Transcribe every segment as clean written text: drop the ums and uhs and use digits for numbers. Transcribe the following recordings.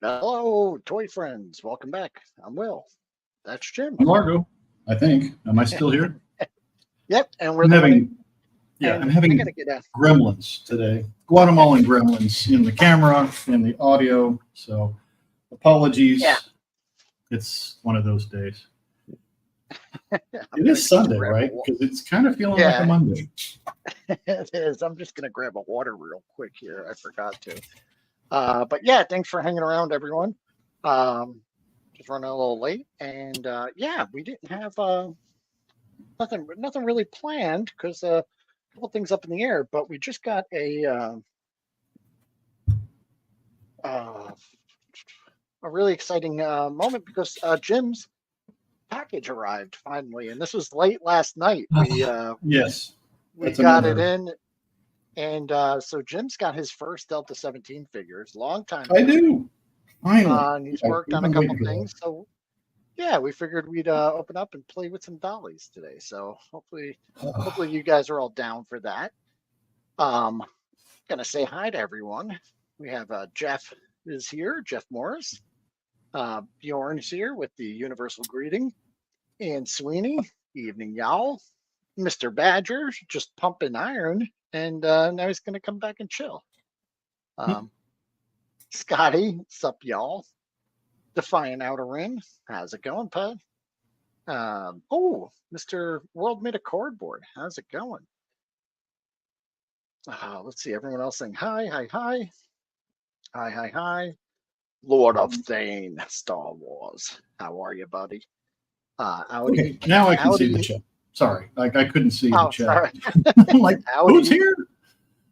Hello, toy friends. Welcome back. I'm Will. That's Jim. I'm Largo, I think. Am I still here? Yep, and we're I'm the winning. having, yeah, And I'm I having gotta get a gremlins today. Guatemalan gremlins in the camera, in the audio. So apologies. yeah. It's one of those days. I'm It gonna is Sunday, grab right? Because it's kind of feeling like a Yeah, Monday. it is. I'm just gonna grab a water real quick here. I forgot to. But yeah, thanks for hanging around, everyone. Just running a little late, and yeah, we didn't have nothing really planned because a couple things up in the air. But we just got uh, a really exciting moment because Jim's package arrived finally, and this was late last night. Yes, We that's got it another. in, and so Jim's got his first Delta 17 figures, long time I coming. do. Finally. And he's Yeah, worked we've on a been couple waiting for that. things, so yeah, we figured we'd open up and play with some dollies today. So hopefully you guys are all down for that. Um, gonna say hi to everyone. We have Jeff is here, Jeff Morris. Bjorn's here with the universal greeting. And Sweeney, evening, y'all. Mr. Badger just pumping iron, and now he's going to come back and chill. Scotty, sup, y'all? Defying Outer Rim, how's it going, bud? Oh, Mr. World made a cardboard, how's it going? Let's see, everyone else saying hi, hi, hi, hi, hi, hi. Lord of Thane, Star Wars, how are you, buddy? Okay, Audi, now I can see the Audi. chat. Sorry, like I couldn't see the Oh, chat. sorry. I'm like, who's Audi. here?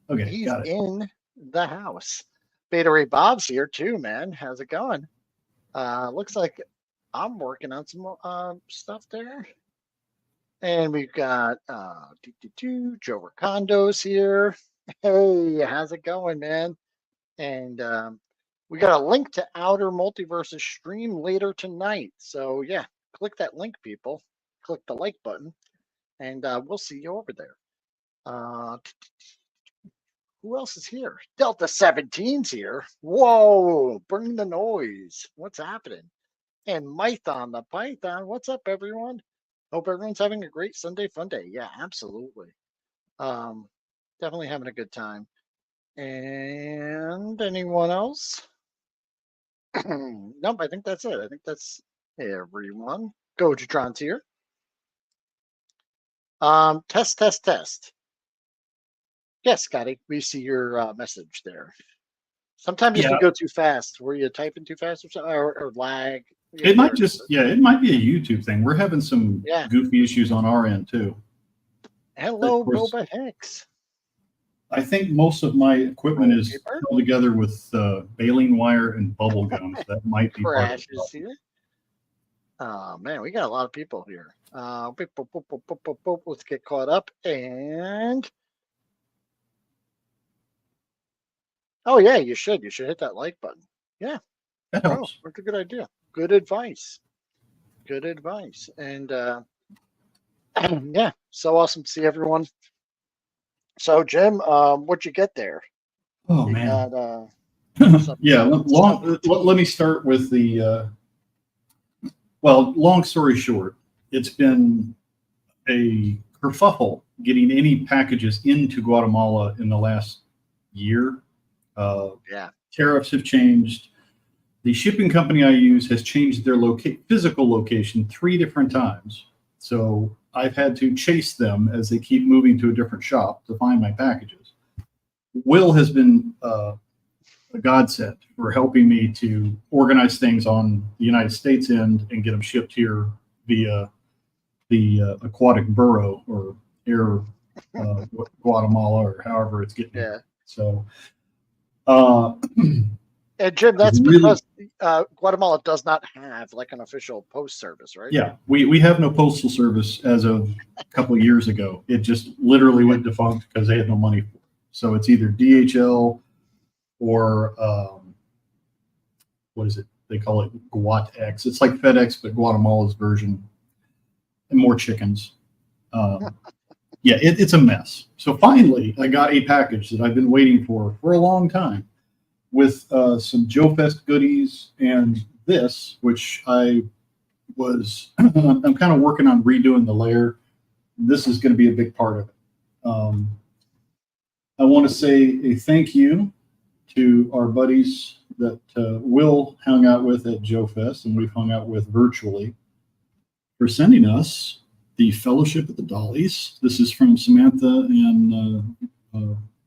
Okay, He's got it. in the house. Beta Ray Bob's here too, man. How's it going? Looks like I'm working on some stuff there. And we've got Joe Ricondo's here. Hey, how's it going, man? And we got a link to Outer Multiverse's stream later tonight. So yeah, click that link, people. Click the like button, and we'll see you over there. Who else is here? Delta 17's here. Whoa, bring the noise. What's happening? And Mython the Python. What's up, everyone? Hope everyone's having a great Sunday fun day. Yeah, absolutely. Definitely having a good time. And anyone else? Nope, I think that's it. I think that's everyone. Gojatron's here. Test, test, test. Yes, Scotty, we see your message there. Sometimes if Yeah, you go too fast, were you typing too fast or something, or lag? it might it might be a YouTube thing. We're having some Yeah. goofy issues on our end too. Hello, Of course, Boba Hicks. I think most of my equipment Okay, is Bert. held together with baling wire and bubble gum. So that might be part of the Crashes problem. here. Oh man, we got a lot of people here. Let's get caught up and oh yeah, you should hit that like button. Yeah. That Oh, helps. that's a good idea. Good advice. Good advice. And yeah, so awesome to see everyone. So Jim, what'd you get there? Oh You man. got some Yeah. stuff. Let me start with the. Well, long story short, it's been a kerfuffle getting any packages into Guatemala in the last year. Yeah. Tariffs have changed. The shipping company I use has changed their physical location 3 different times. So I've had to chase them as they keep moving to a different shop to find my packages. Will has been a godsend for helping me to organize things on the United States end and get them shipped here via the aquatic burrow or air Guatemala or however it's getting here. So and Jim, that's because Guatemala does not have like an official post service, right? Yeah, we have no postal service as of a couple of years ago. It just literally went defunct because they had no money for it. So it's either DHL or what is it? They call it GuatX. It's like FedEx, but Guatemala's version, and more chickens. Yeah, it's a mess. So finally, I got a package that I've been waiting for a long time. with some Joe Fest goodies and this, which I'm kind of working on redoing the layer. This is going to be a big part of it. I want to say a thank you to our buddies that Will hung out with at Joe Fest and we've hung out with virtually for sending us the Fellowship of the Dollies. This is from Samantha and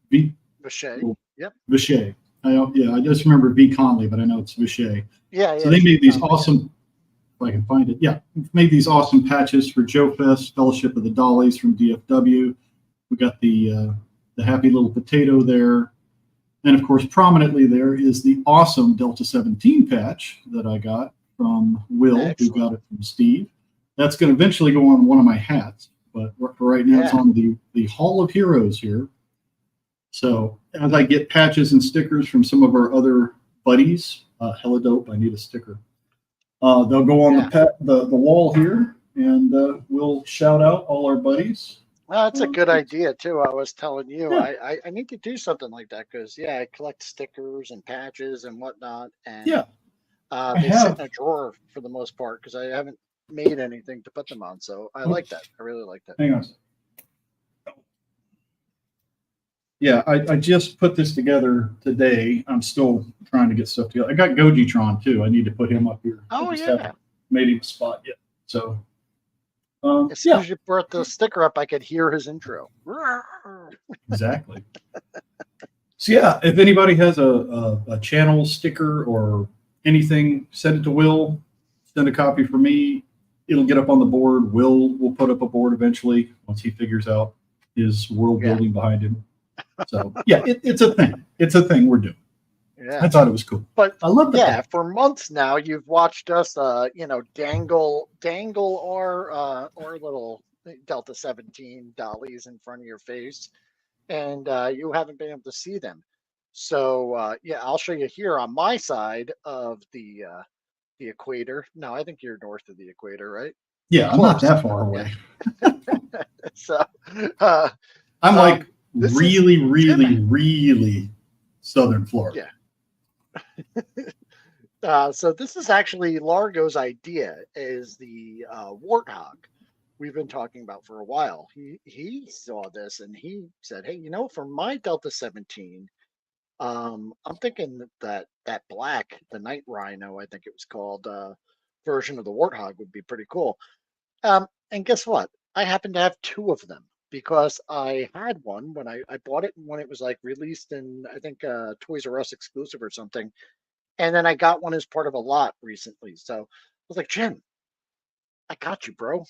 Vichay. Yep. Vichay. I just remember V. Conley, but I know it's Vichay. Yeah. So they made these awesome, if I can find it. Yeah, made these awesome patches for Joe Fest, Fellowship of the Dollies from DFW. We got the happy little potato there. And of course, prominently there is the awesome Delta 17 patch that I got from Will, who got it from Steve. That's going to eventually go on one of my hats, but for right now it's on the Hall of Heroes here. So as I get patches and stickers from some of our other buddies, hella dope, I need a sticker. They'll go on the wall here, and we'll shout out all our buddies. Well, that's a good idea too. I was telling you, I need to do something like that because I collect stickers and patches and whatnot, and they sit in a drawer for the most part because I haven't made anything to put them on. So I like that. I really like that. Hang on. Yeah, I just put this together today. I'm still trying to get stuff together. I got Gojitron too. I need to put him up here. Oh, I just haven't made him a spot yet. So as soon as you brought the sticker up, I could hear his intro. Exactly. So yeah, if anybody has a channel sticker or anything, send it to Will. Send a copy for me. It'll get up on the board. Will put up a board eventually once he figures out his world building behind him. So yeah, it's a thing. It's a thing we're doing. Yeah, I thought it was cool. But I love that. Yeah, for months now, you've watched us, dangle our little Delta 17 dollies in front of your face, and you haven't been able to see them. So I'll show you here on my side of the equator. No, I think you're north of the equator, right? Yeah, I'm not that far away. So I'm like really southern Florida. Yeah. So this is actually Largo's idea, is the warthog we've been talking about for a while. He saw this and he said, hey, for my Delta 17, I'm thinking that black, the Night Rhino, I think it was called, version of the warthog would be pretty cool. And guess what? I happen to have two of them because I had one when I bought it when it was like released in, I think, Toys R Us exclusive or something. And then I got one as part of a lot recently. So I was like, Jim, I got you, bro.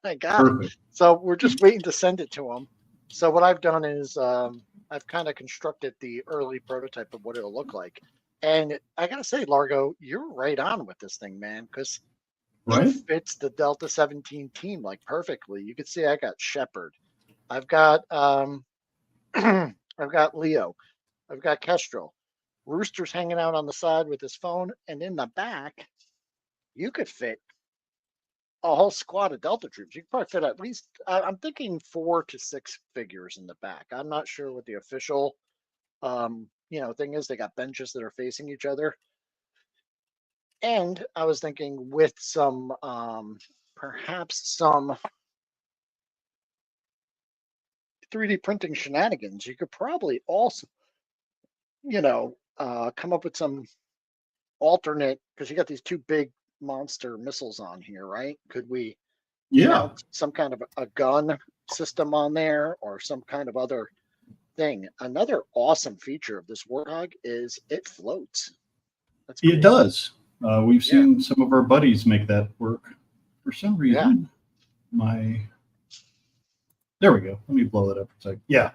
I got it. So we're just waiting to send it to him. So what I've done is I've kind of constructed the early prototype of what it'll look like. And I got to say, Largo, you're right on with this thing, man, because it fits the Delta 17 team like perfectly. You can see I got Shepard. I've got I've got Leo. I've got Kestrel. Rooster's hanging out on the side with his phone, and in the back, you could fit a whole squad of Delta troops. You could probably fit at least, I'm thinking 4 to 6 figures in the back. I'm not sure what the official, thing is. They got benches that are facing each other. And I was thinking with some, perhaps some 3D printing shenanigans, you could probably also, come up with some alternate, because you got these two big monster missiles on here, right? Could we mount some kind of a gun system on there or some kind of other thing? Another awesome feature of this warthog is it floats. That's cool. It does. We've seen some of our buddies make that work. For some reason, there we go. Let me blow it up for a second. Yeah.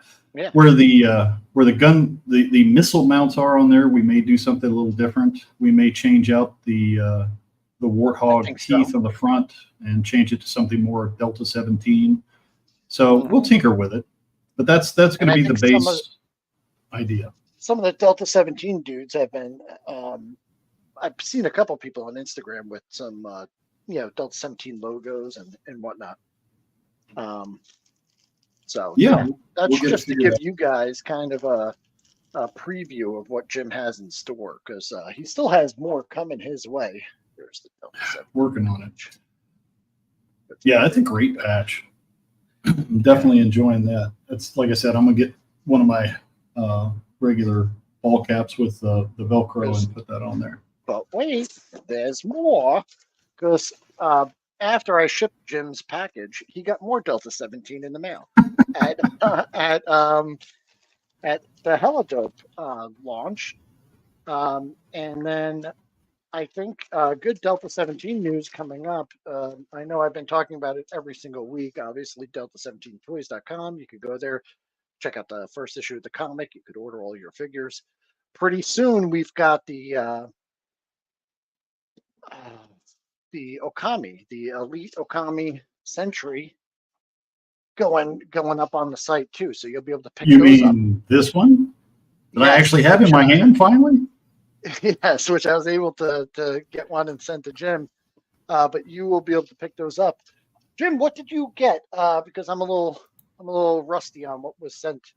Where the gun, the missile mounts are on there, we may do something a little different. We may change out the warthog teeth on the front and change it to something more Delta 17. So we'll tinker with it, but that's going to be the base idea. Some of the Delta 17 dudes have been. I've seen a couple people on Instagram with some, Delta 17 logos and whatnot. So that's just to give you guys kind of a preview of what Jim has in store because he still has more coming his way. There's the Delta 7. Working on it. That's Yeah, that's a great patch. I'm definitely enjoying that. It's like I said, I'm gonna get one of my regular ball caps with the Velcro and put that on there. But wait, there's more because after I shipped Jim's package, he got more Delta 17 in the mail at at the Helidope launch, and then I think good Delta 17 news coming up. I know I've been talking about it every single week. Obviously, Delta17Toys.com. You could go there, check out the first issue of the comic. You could order all your figures. Pretty soon, we've got the Okami, the Elite Okami Century, going up on the site too. So you'll be able to pick You those up. mean this one that I Yes, actually have in my hand finally? Yes, which I was able to get one and send to Jim. But you will be able to pick those up. Jim, what did you get? Because I'm a little rusty on what was sent.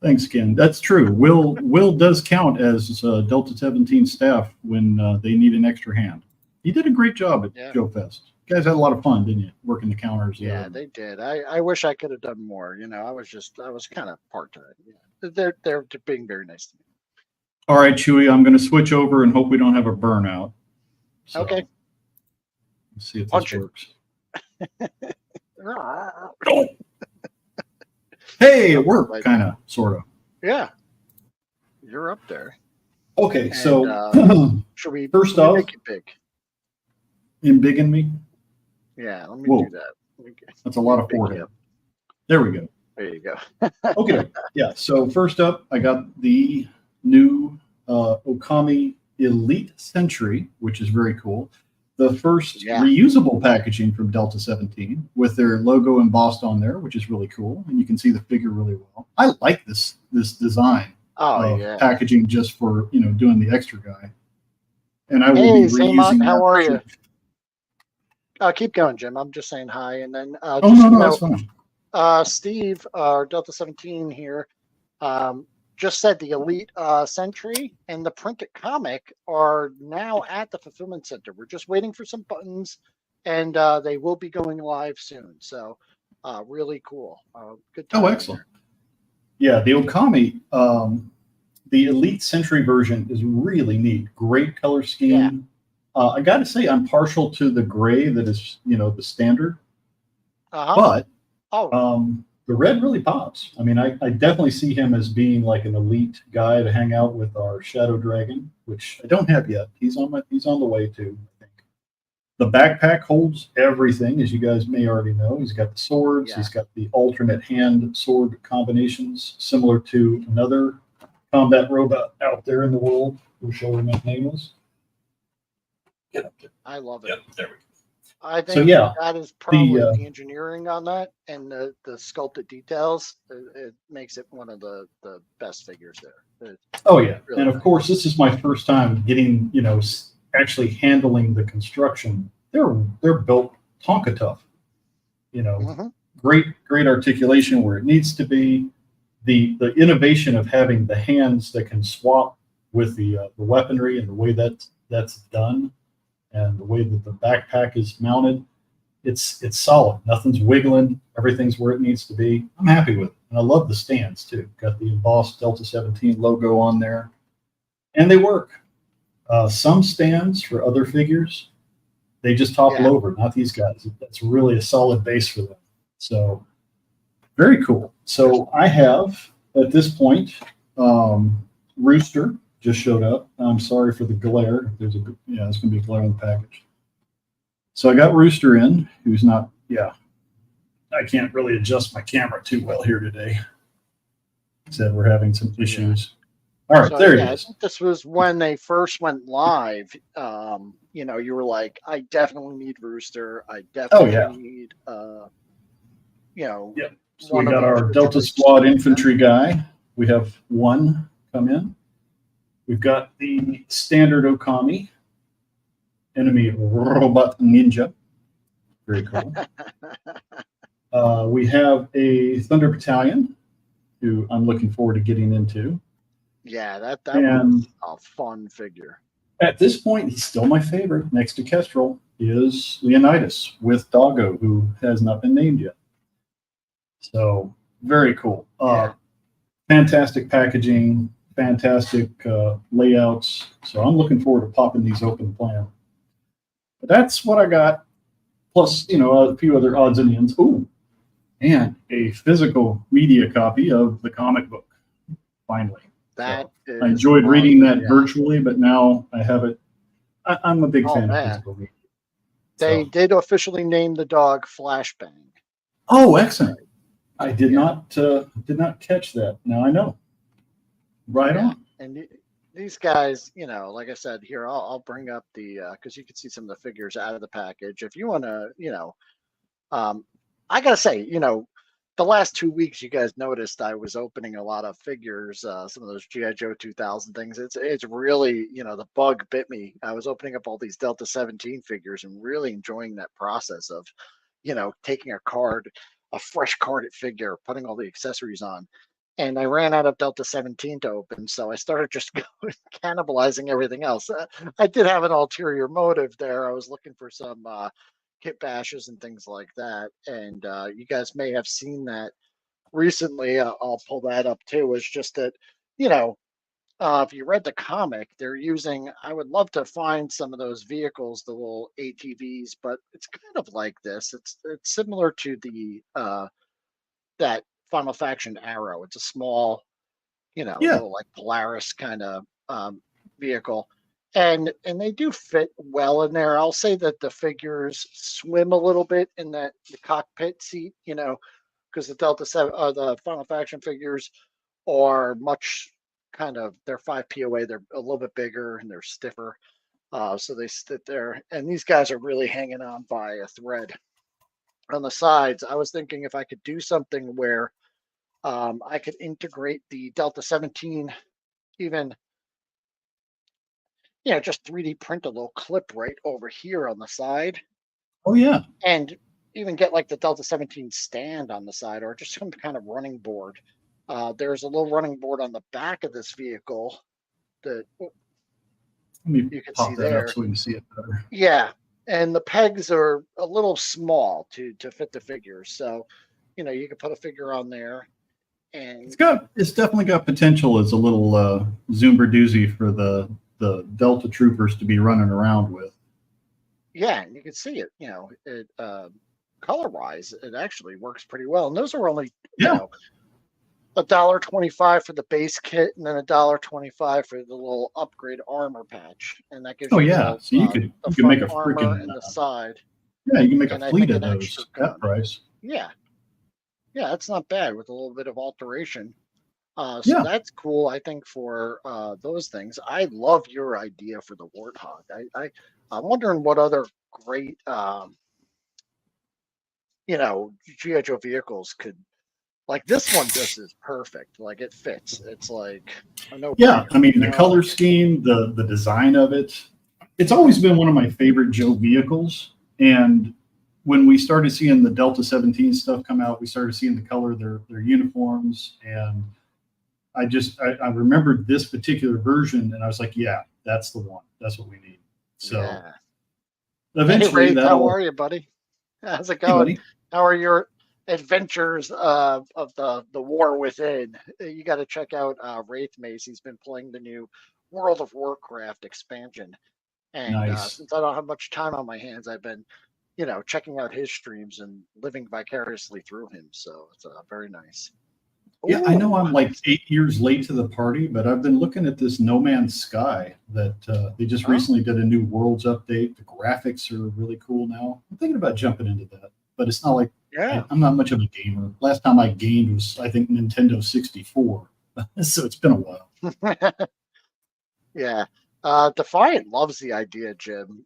Thanks, Ken. That's true. Will does count as Delta 17 staff when they need an extra hand. He did a great job at Joe Fest. You guys had a lot of fun, didn't you? Working the counters. Yeah, they did. I wish I could have done more. You know, I was kind of part time. Yeah. They're being very nice to me. All right, Chewy, I'm going to switch over and hope we don't have a burnout. So, okay. Let's see if this works. Hey, it worked, kind of, sort of. Yeah, you're up there. Okay, and, so should we first off, make it big? Embiggen me? Yeah, let me do that. That's a lot of forehead. There we go. There you go. Okay, yeah. So first up, I got the new Okami Elite Century, which is very cool. The first reusable packaging from Delta 17 with their logo embossed on there, which is really cool, and you can see the figure really well. I like this design of packaging just for doing the extra guy. And I will be reusing that. How are you? Keep going, Jim. I'm just saying hi, and then that's fine. Steve, Delta 17 here, just said the Elite Century and the printed comic are now at the fulfillment center. We're just waiting for some buttons, and they will be going live soon. So, really cool. Good time. Oh, excellent. Yeah, the Okami, the Elite Century version is really neat. Great color scheme. Yeah. I got to say, I'm partial to the gray that is, the standard. But the red really pops. I mean, I definitely see him as being like an elite guy to hang out with our Shadow Dragon, which I don't have yet. He's on the way too, I think. The backpack holds everything, as you guys may already know. He's got the swords. Yeah. He's got the alternate hand sword combinations, similar to another combat robot out there in the world. We'll show him his name is. Get up there. I love it. Yep, there we go. I think that is probably the engineering on that and the sculpted details. It makes it one of the best figures there. Oh yeah, really and of course this is my first time getting actually handling the construction. They're built Tonka tough. Great articulation where it needs to be. The innovation of having the hands that can swap with the weaponry and the way that's done. And the way that the backpack is mounted, it's solid. Nothing's wiggling. Everything's where it needs to be. I'm happy with it. And I love the stands, too. Got the embossed Delta 17 logo on there. And they work. Some stands for other figures, they just topple over. Not these guys. That's really a solid base for them. So, very cool. So, I have, at this point, Rooster just showed up. I'm sorry for the glare. There's going to be a glare on the package. So I got Rooster in, who's not, I can't really adjust my camera too well here today. Said we're having some issues. All right, so, there it is. This was when they first went live. You were like, I definitely need Rooster. I definitely need, Yeah. So we got our Delta Squad infantry guy. We have one come in. We've got the standard Okami, enemy robot ninja. Very cool. We have a Thunder Battalion, who I'm looking forward to getting into. Yeah, that And one's a fun figure. at this point, he's still my favorite. Next to Kestrel is Leonidas with Doggo, who has not been named yet. So very cool. Yeah. Fantastic packaging, fantastic layouts. So I'm looking forward to popping these open plan. But that's what I got. Plus, a few other odds and ends. Ooh, and a physical media copy of the comic book. Finally. That So is I enjoyed one, reading that yeah. virtually, but now I have it. I'm a big Oh, fan of man. physical media. They So. did officially name the dog Flashbang. Oh, excellent! I did Yeah. not catch that. Now I know. Right Yeah. on. And these guys, like I said, here I'll bring up the because you can see some of the figures out of the package. If you want to, I gotta say, the last 2 weeks, you guys noticed I was opening a lot of figures, some of those GI Joe 2000 things. It's really, the bug bit me. I was opening up all these Delta 17 figures and really enjoying that process of, taking a fresh carded figure, putting all the accessories on. And I ran out of Delta 17 to open, so I started just cannibalizing everything else. I did have an ulterior motive there. I was looking for some kit bashes and things like that. And you guys may have seen that recently. I'll pull that up too. It's just that, if you read the comic, they're using, I would love to find some of those vehicles, the little ATVs, but it's kind of like this. It's similar to the that Final Faction Arrow. It's a small, Yeah. little like Polaris kind of vehicle. And they do fit well in there. I'll say that the figures swim a little bit in the cockpit seat, because the Delta 7 the Final Faction figures are much they're 5 POA, they're a little bit bigger and they're stiffer. So they sit there, and these guys are really hanging on by a thread. On the sides, I was thinking if I could do something where I could integrate the Delta 17, even, just 3D print a little clip right over here on the side, Oh yeah. and even get like the Delta 17 stand on the side, or just some kind of running board. There's a little running board on the back of this vehicle that Let me you can see pop that up there. so we can see it better. Yeah, and the pegs are a little small to fit the figures, so you can put a figure on there. And It's definitely got potential as a little Zoomer doozy for the Delta troopers to be running around with. yeah, and you can see it. It color wise, it actually works pretty well. And those are only $1.25 for the base kit, and then $1.25 for the little upgrade armor patch, and that gives Oh you yeah, both so you the can front make a armor freaking and the side. yeah, you can make And a I fleet think of an extra those at that gun. price. Yeah, that's not bad with a little bit of alteration. So Yeah. that's cool, I think, for those things. I love your idea for the Warthog. I'm wondering what other great, GI Joe vehicles could, like this one. Just is perfect. Like it fits. It's like a no. Yeah, I mean the color scheme, the design of it. It's always been one of my favorite Joe vehicles. And when we started seeing the Delta 17 stuff come out, we started seeing the color of their uniforms, and I remembered this particular version, and I was like, yeah, that's the one. That's what we need. So Yeah. eventually, Hey, Ray, how are you, buddy? How's it Hey, going? buddy. How are your adventures of the war within? You got to check out Wraith Mace. He's been playing the new World of Warcraft expansion, and Nice. since I don't have much time on my hands, I've been, checking out his streams and living vicariously through him. So it's very nice. Yeah, I know Ooh. I'm like 8 years late to the party, but I've been looking at this No Man's Sky that they just recently did a new Worlds update. The graphics are really cool now. I'm thinking about jumping into that, but it's not like I'm not much of a gamer. Last time I gamed was, I think, Nintendo 64. So it's been a while. Yeah. Defiant loves the idea, Jim.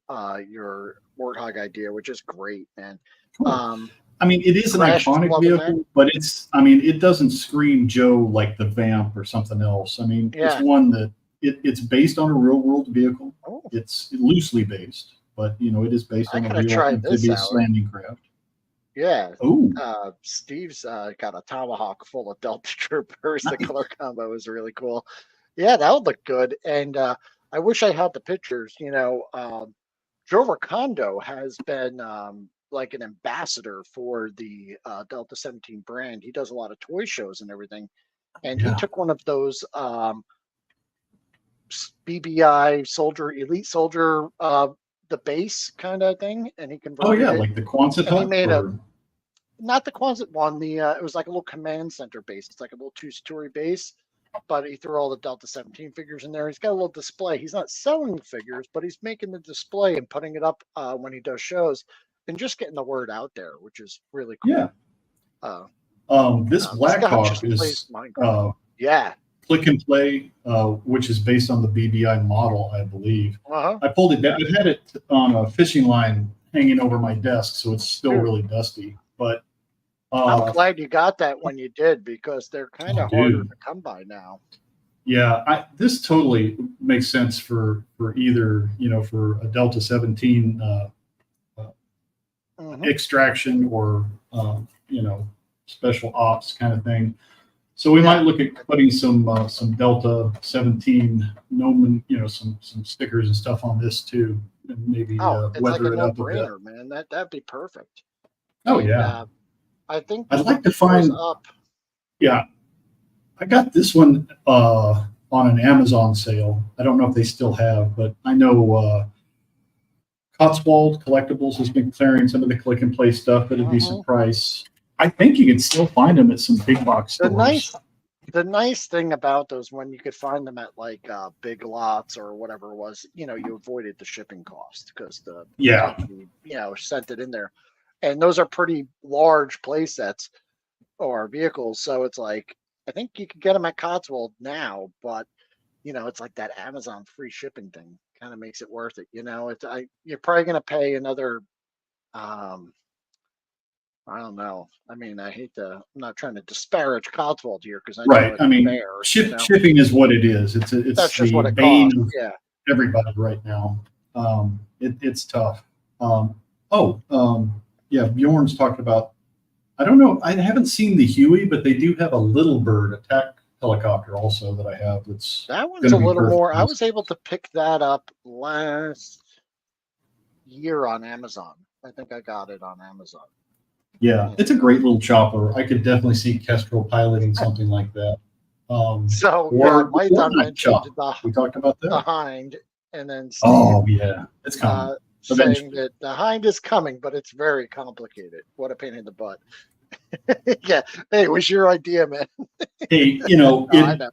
Your Warthog idea, which is great, man. Cool. I mean, it is an Crash is iconic loving vehicle, but it doesn't scream Joe like the Vamp or something else. I mean, it's one that it's based on a real world vehicle. Oh. It's loosely based, but it is based on a real amphibious landing craft. Yeah. Oh, Steve's got a tomahawk full of Delta Troopers. The color combo is really cool. Yeah, that would look good. And I wish I had the pictures. Joe Ricondo has been like an ambassador for the Delta 17 brand. He does a lot of toy shows and everything. And he yeah. took one of those BBI soldier, elite soldier, the base kind of thing, and he Oh, converted yeah, it. like the Quonset And he hut, made a or not the Quonset one. It was like a little command center base. It's like a little two-story base, but he threw all the Delta 17 figures in there. He's got a little display. He's not selling the figures, but he's making the display and putting it up when he does shows and just getting the word out there, which is really yeah. cool. Uh, This Scott Blackhawk just plays is Minecraft. Yeah. click and play, which is based on the BBI model, I believe. Uh-huh. I pulled it down. I've had it on a fishing line hanging over my desk, so it's still Dude, really dusty. But I'm uh, glad you got that when you did because they're kind oh, of harder dude, to come by now. yeah, this totally makes sense for either for a Delta 17 uh, Hmm. extraction or special ops kind of thing. So we might Yeah, look at putting some Delta 17 Nomen, some stickers and stuff on this too, and maybe oh, it's like a weather it up a bit. no-brainer, man. That'd be perfect. Oh And yeah, I think I'd when like to it shows find. up, Yeah, I got this one on an Amazon sale. I don't know if they still have, but I know Cotswold Collectibles has been clearing some of the click and play stuff at a decent mhm. price. I think you can still find them at some big box the stores. nice the nice thing about those when you could find them at like Big Lots or whatever it was, you avoided the shipping cost because the Yeah, company sent it in there, and those are pretty large play sets or vehicles. So it's like I think you could get them at Cotswold now, but it's like that Amazon free shipping thing kind of makes it worth it. You're probably going to pay another. Um, I don't know. I mean, I'm not trying to disparage Cotswold here because I know right. it's I mean, fair. shipping is what it is. That's It's just the what it bane costs. of Yeah. everybody right now. It's tough. Um, oh, yeah. Bjorn's talked about. I don't know. I haven't seen the Huey, but they do have a Little Bird attack helicopter also that I have. That's That one's going a to be little perfect more. for I this. was able to pick that up last year on Amazon. I think I got it on Amazon. Yeah, Yeah. it's a great little chopper. I could definitely see Kestrel piloting something like that. So yeah, Or the Python Warnight mentioned chop. We talked about the that. hind, and then Steve Oh yeah, it's coming saying eventually. that the hind is coming, but it's very complicated. What a pain in the butt. Yeah. Hey, it was your idea, man. Hey, No, I know.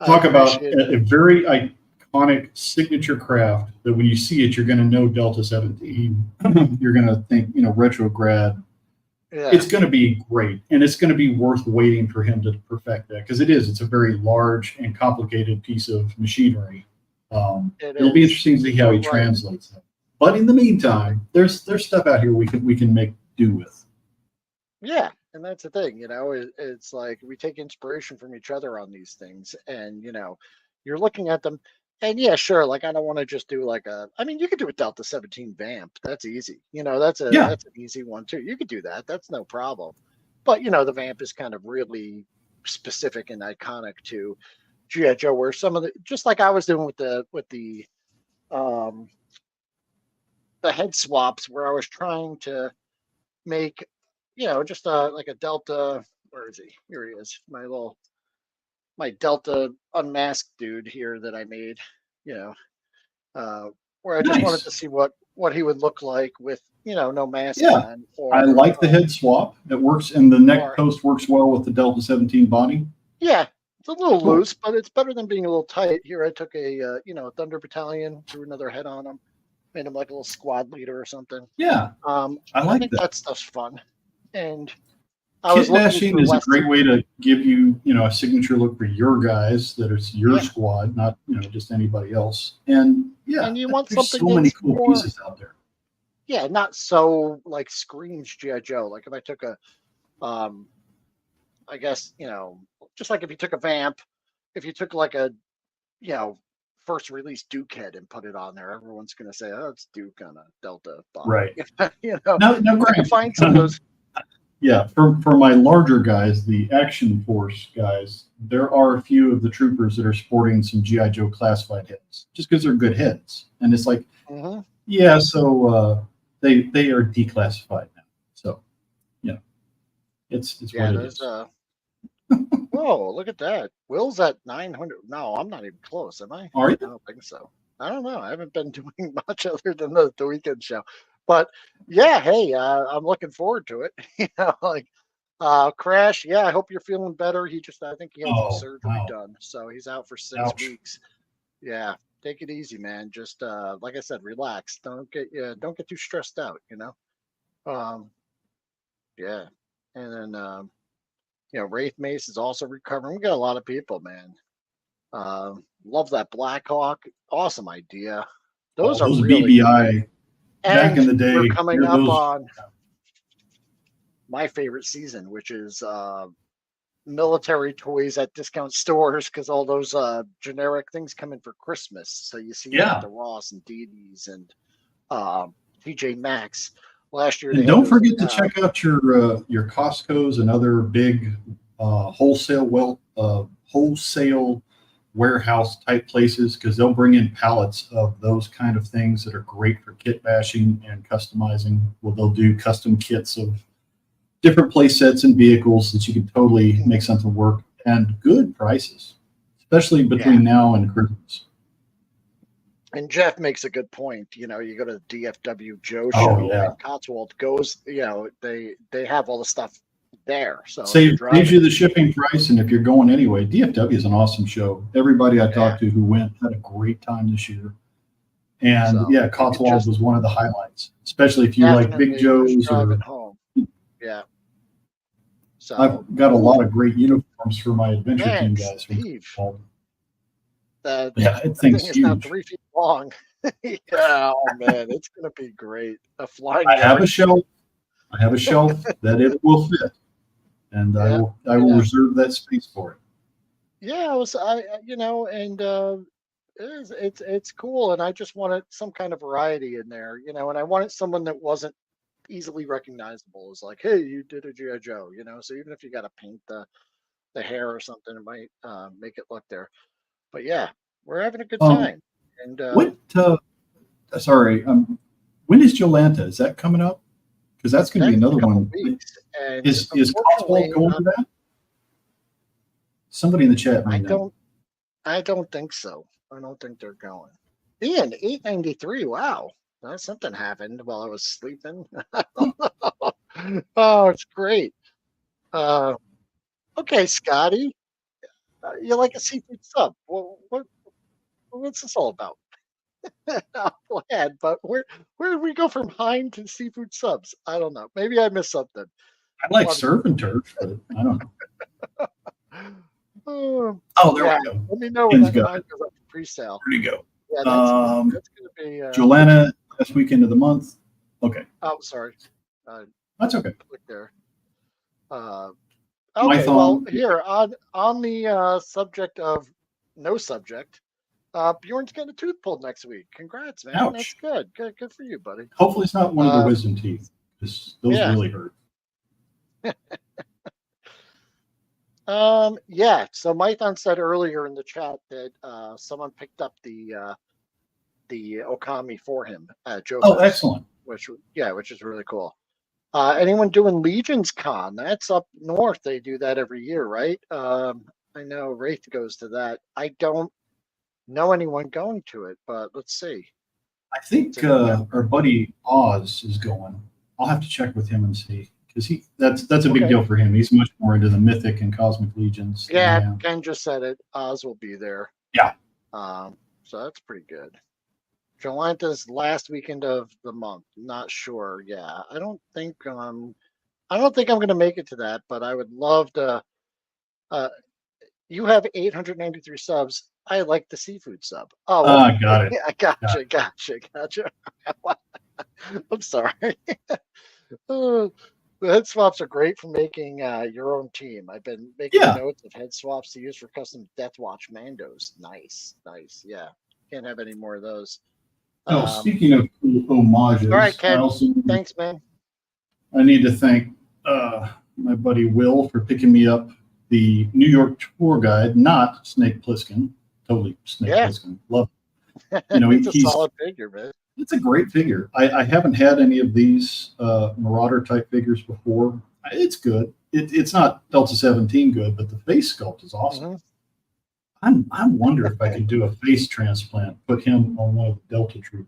I talk about appreciate it. a very iconic signature craft that when you see it, you're going to know Delta 17. You're going to think, retrograd. Yeah, It's going to be great, and it's going to be worth waiting for him to perfect that because it is. It's a very large and complicated piece of machinery. it It'll be is. interesting to see how You're he right. translates that. But in the meantime, there's stuff out here we can make do with. Yeah, and that's the thing, it's like we take inspiration from each other on these things, and you're looking at them, and yeah, sure, like I don't want to just do like I mean, you could do a Delta 17 vamp. That's easy. Yeah, That's an easy one too. You could do that. That's no problem. But the vamp is kind of really specific and iconic to GI Joe, where some of the just like I was doing with um the head swaps, where I was trying to make, just like a Delta. Where is he? Here he is. My Delta unmasked dude here that I made. You know, uh, where I just wanted nice. to see what he would look like with no mask Yeah, on, I like the head swap. It works, and the neck or post works well with the Delta 17 body. yeah. It's a little Cool. loose, but it's better than being a little tight. Here, I took a Thunder Battalion, threw another head on him, made him like a little squad leader or something. Yeah, I I like think that. that stuff's fun, and I was Kit looking bashing for is a less. great way to give you, a signature look for your guys that is your Yeah, squad, not, just anybody else. And yeah, and you want there's something so many that's cool more, pieces out there. yeah, not so like screams GI Joe. Like if I took um, I guess just like if you took a vamp, if you took like a you know first release Duke head and put it on there, everyone's gonna say, oh, it's Duke on a Delta body. Right. Now, I could granted, find some of those. Yeah, for my larger guys, the action force guys, there are a few of the troopers that are sporting some GI Joe classified heads, just because they're good heads, and it's like, Hmm. yeah, so they are declassified now, so you know, it's what Yeah, it those. is. Whoa, look at that. Will's at 900. No, I'm not even close, am I? Are I you? don't think so. I don't know. I haven't been doing much other than the weekend show. But yeah, hey, I'm looking forward to it. Like Crash, yeah, I hope you're feeling better. I think he had some Oh surgery wow, done, so he's out for 6 ouch. weeks. Yeah, take it easy, man. Just like I said, relax. Don't get too stressed out, you know. Um, yeah. And then Wraith Mace is also recovering. We got a lot of people, man. Love that Blackhawk. Awesome idea. Oh, Those are those really great. BBI back And in the we're day, coming they're up those. on my favorite season, which is military toys at discount stores because all those generic things come in for Christmas. So you see them at Yeah, the Ross and D's and TJ Maxx. Last year they and had don't those. forget to check out your Costco's and other big wholesale warehouse type places, because they'll bring in pallets of those kind of things that are great for kit bashing and customizing. Well, they'll do custom kits of different play sets and vehicles that you can totally make something work, and good prices, especially Yeah. between now and Christmas. And Jeff makes a good point. You go to the DFW Joe Oh show yeah, and Cotswold goes, they have all the stuff there. So if you're saves driving, you the shipping price, and if you're going anyway, DFW is an awesome show. Everybody I yeah. talked to who went had a great time this year. And So yeah, you could Cotswold just was one of the highlights, especially if you like Big definitely just Joe's. drive it Or home. Yeah. I've So got a lot cool. of great uniforms for my adventure Man, team guys from Steve, Cotswold. that Yeah, that that thing's thing is now huge. 3 feet long. Yeah, oh man, it's gonna be great. A flying I have a yard. shelf. I have a shelf that it will fit, and I Yeah, will I will yeah, reserve that space for it. yeah. And it's cool, and I just wanted some kind of variety in there, and I wanted someone that wasn't easily recognizable. It's like, hey, you did a GI Joe, So even if you got to paint the hair or something, it might make it look there. But yeah, we're having a good Um, time, and what? Sorry. When is Jolanta? Is that coming up? Because that's going to be that's in a another couple one. weeks. And Is Cotswold unfortunately, going to that? Somebody in the chat may I know. don't I don't think so. I don't think they're going. Ian, 893. Wow. Something happened while I was sleeping. Oh, it's great. Uh, okay, Scotty, you like a seafood sub? Well, what's this all about? I'm glad, but where did we go from Hein to seafood subs? I don't know. Maybe I missed something. I like Let me surf and turf, but I don't know. know. Oh, there Yeah, we go. let me know when Ian's that got Hein it. goes up for pre-sale. There you go. Yeah, that's gonna be. Jolana, last weekend of the month. Okay, Oh, sorry. Uh, that's okay. Click there. Uh, okay, well, Mython. here on the subject of no subject, Bjorn's getting a tooth pulled next week. Congrats, man. That's Ouch. good. Good for you, buddy. Hopefully, it's not one of the Uh, wisdom teeth, because those yeah. really hurt. Yeah. So Mython said earlier in the chat that someone picked up the Okami for him at Joe Oh, Fest, excellent. which is really cool. Anyone doing Legions Con? That's up north. They do that every year, right? I know Wraith goes to that. I don't know anyone going to it, but let's see. I think our buddy Oz is going. I'll have to check with him and see, because that's a big Okay. deal for him. He's much more into the mythic and cosmic legions than I Yeah, am. Ken just said it. Oz will be there. Yeah. So that's pretty good. Jolanta's last weekend of the month. Not sure. Yeah, I don't think I'm going to make it to that, but I would love to. Uh, you have 893 subs. I like the seafood sub. Oh, Got it. yeah, gotcha. I'm sorry. Uh, the head swaps are great for making your own team. I've been making Yeah. notes of head swaps to use for custom Death Watch Mandos. Nice. Yeah, can't have any more of those. Speaking of cool homages, All right, I Ken. also Thanks, man. I need to thank my buddy Will for picking me up the New York tour guide, not Snake Plissken. Totally Snake Plissken. Love it. You know, It's a solid figure, man. it's a great figure. I haven't had any of these Marauder type figures before. It's good. It's not Delta 17 good, but the face sculpt is awesome. I wonder if I could do a face transplant, put him on one of the Delta Troopers.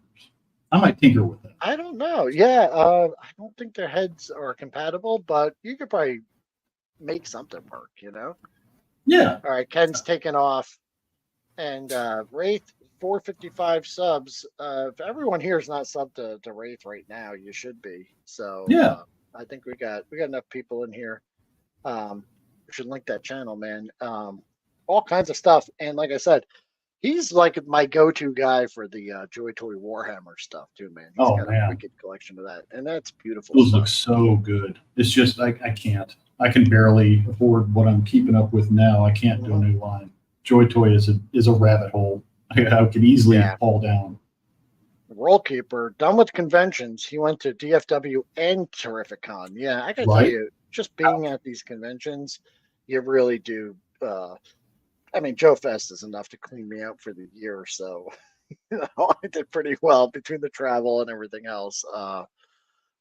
I might tinker with that. I don't know. Yeah, I don't think their heads are compatible, but you could probably make something work, you know? Yeah. All right, Ken's taken off. And Wraith, 455 subs. If everyone here is not subbed to Wraith right now, you should be. So yeah, I think we got enough people in here. We should link that channel, man. All kinds of stuff. And like I said, he's like my go-to guy for the Joy Toy Warhammer stuff too, man. He's got a wicked collection of that, and that's beautiful. Those look so good. It's just I can't. I can barely afford what I'm keeping up with now. I can't do a new line. Joy Toy is a rabbit hole. I could easily fall down. World Keeper, done with conventions. He went to DFW and Terrificon. Yeah, I gotta tell you, just being at these conventions, you really do. I mean, Joe Fest is enough to clean me out for the year, so you know, I did pretty well between the travel and everything else.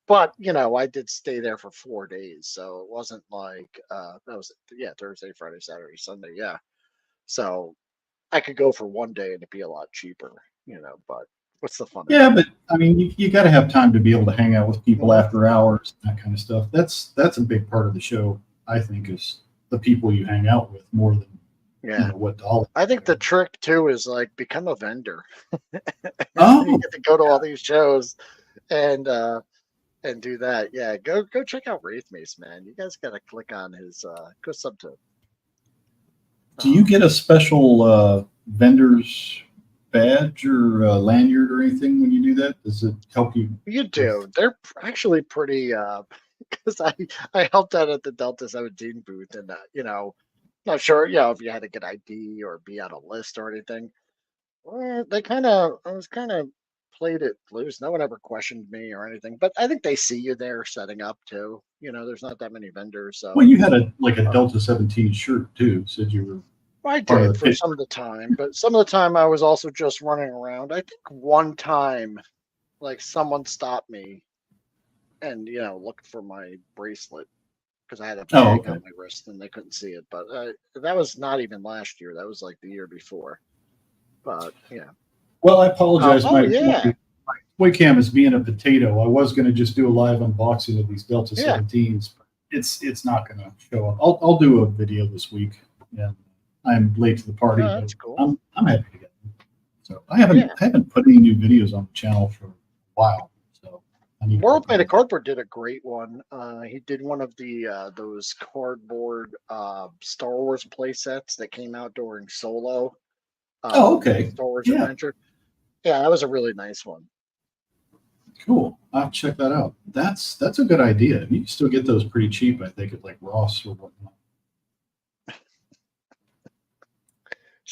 But you know, I did stay there for 4 days, so it wasn't like that was Thursday, Friday, Saturday, Sunday, yeah. So I could go for 1 day and it'd be a lot cheaper, you know. But what's the fun? Yeah, but I mean, you got to have time to be able to hang out with people after hours, that kind of stuff. That's a big part of the show, I think, is the people you hang out with more than you know, what dollar. I think the trick too is like become a vendor. You get to go to all these shows and do that. Yeah, go check out Wraith Mace, man. You guys got to click on his go sub to. Do you get a special vendor's badge or lanyard or anything when you do that? Does it help you? You do. They're actually pretty. Because I helped out at the Delta 17 booth, and you know, not sure, you know, if you had to get ID or be on a list or anything. Well, I was kind of played it loose. No one ever questioned me or anything, but I think they see you there setting up too. You know, there's not that many vendors. So. Well, you had a Delta 17 shirt too. Said you were. I did for some of the time, but some of the time I was also just running around. I think one time, like someone stopped me and, you know, looked for my bracelet because I had a bag on my wrist and they couldn't see it. But that was not even last year. That was like the year before. But yeah. Well, I apologize. My webcam is being a potato. I was going to just do a live unboxing of these Delta 17s, but it's not going to show up. I'll do a video this week. Yeah. I'm late to the party, but that's cool. I'm happy to get them. So I haven't put any new videos on the channel for a while. So World Made of Cardboard did a great one. He did one of the those cardboard Star Wars play sets that came out during Solo. Okay. Star Wars Adventure. Yeah, that was a really nice one. Cool. I'll check that out. That's a good idea. You can still get those pretty cheap, I think, at like Ross or whatnot.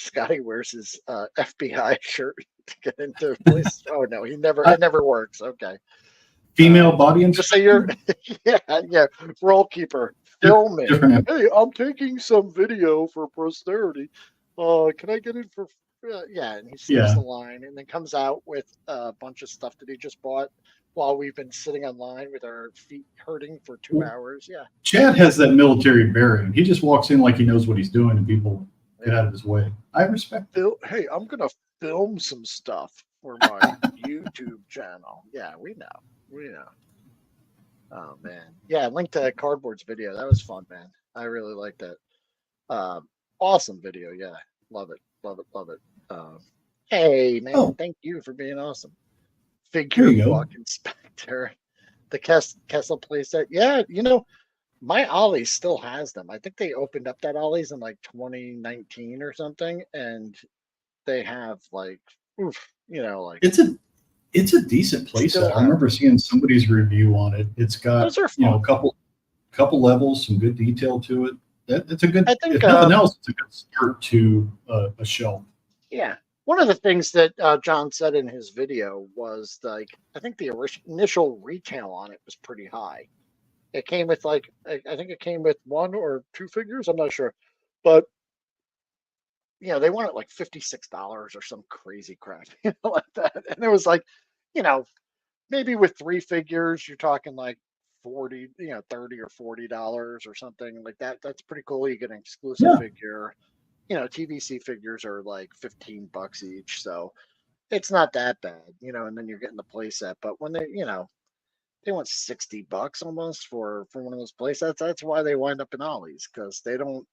Scotty wears his FBI shirt to get into police. Oh no, it never works. Okay. Female body and just say you're Role keeper filming. Hey, I'm taking some video for posterity. Can I get in for and he skips the line and then comes out with a bunch of stuff that he just bought while we've been sitting online with our feet hurting for 2 hours. Yeah. Chad has that military bearing. He just walks in like he knows what he's doing and people get out of his way. I respect it. Hey, I'm gonna film some stuff for my YouTube channel. Yeah, we know. Oh man, yeah. Link to Cardboard's video. That was fun, man. I really liked that. Awesome video. Yeah, love it. Hey man, thank you for being awesome. Figure walk inspector. The Kessel playset. Yeah, you know. My Ollie's still has them. I think they opened up that Ollie's in like 2019 or something, and they have like, it's a decent playset. I remember seeing somebody's review on it. It's got a couple levels, some good detail to it. It's a good. If nothing else, it's a good start to a shelf. Yeah. One of the things that John said in his video was like, I think the initial retail on it was pretty high. It came with like I think it came with one or two figures. I'm not sure, but they want it like $56 or some crazy crap, like that. And it was like, you know, maybe with three figures, you're talking like 40, 30 or $40 or something like that. That's pretty cool. You get an exclusive Yeah. figure. TVC figures are like $15 each, so it's not that bad, and then you're getting the play set. But when they want $60 almost for one of those play sets, that's why they wind up in Ollie's, because they don't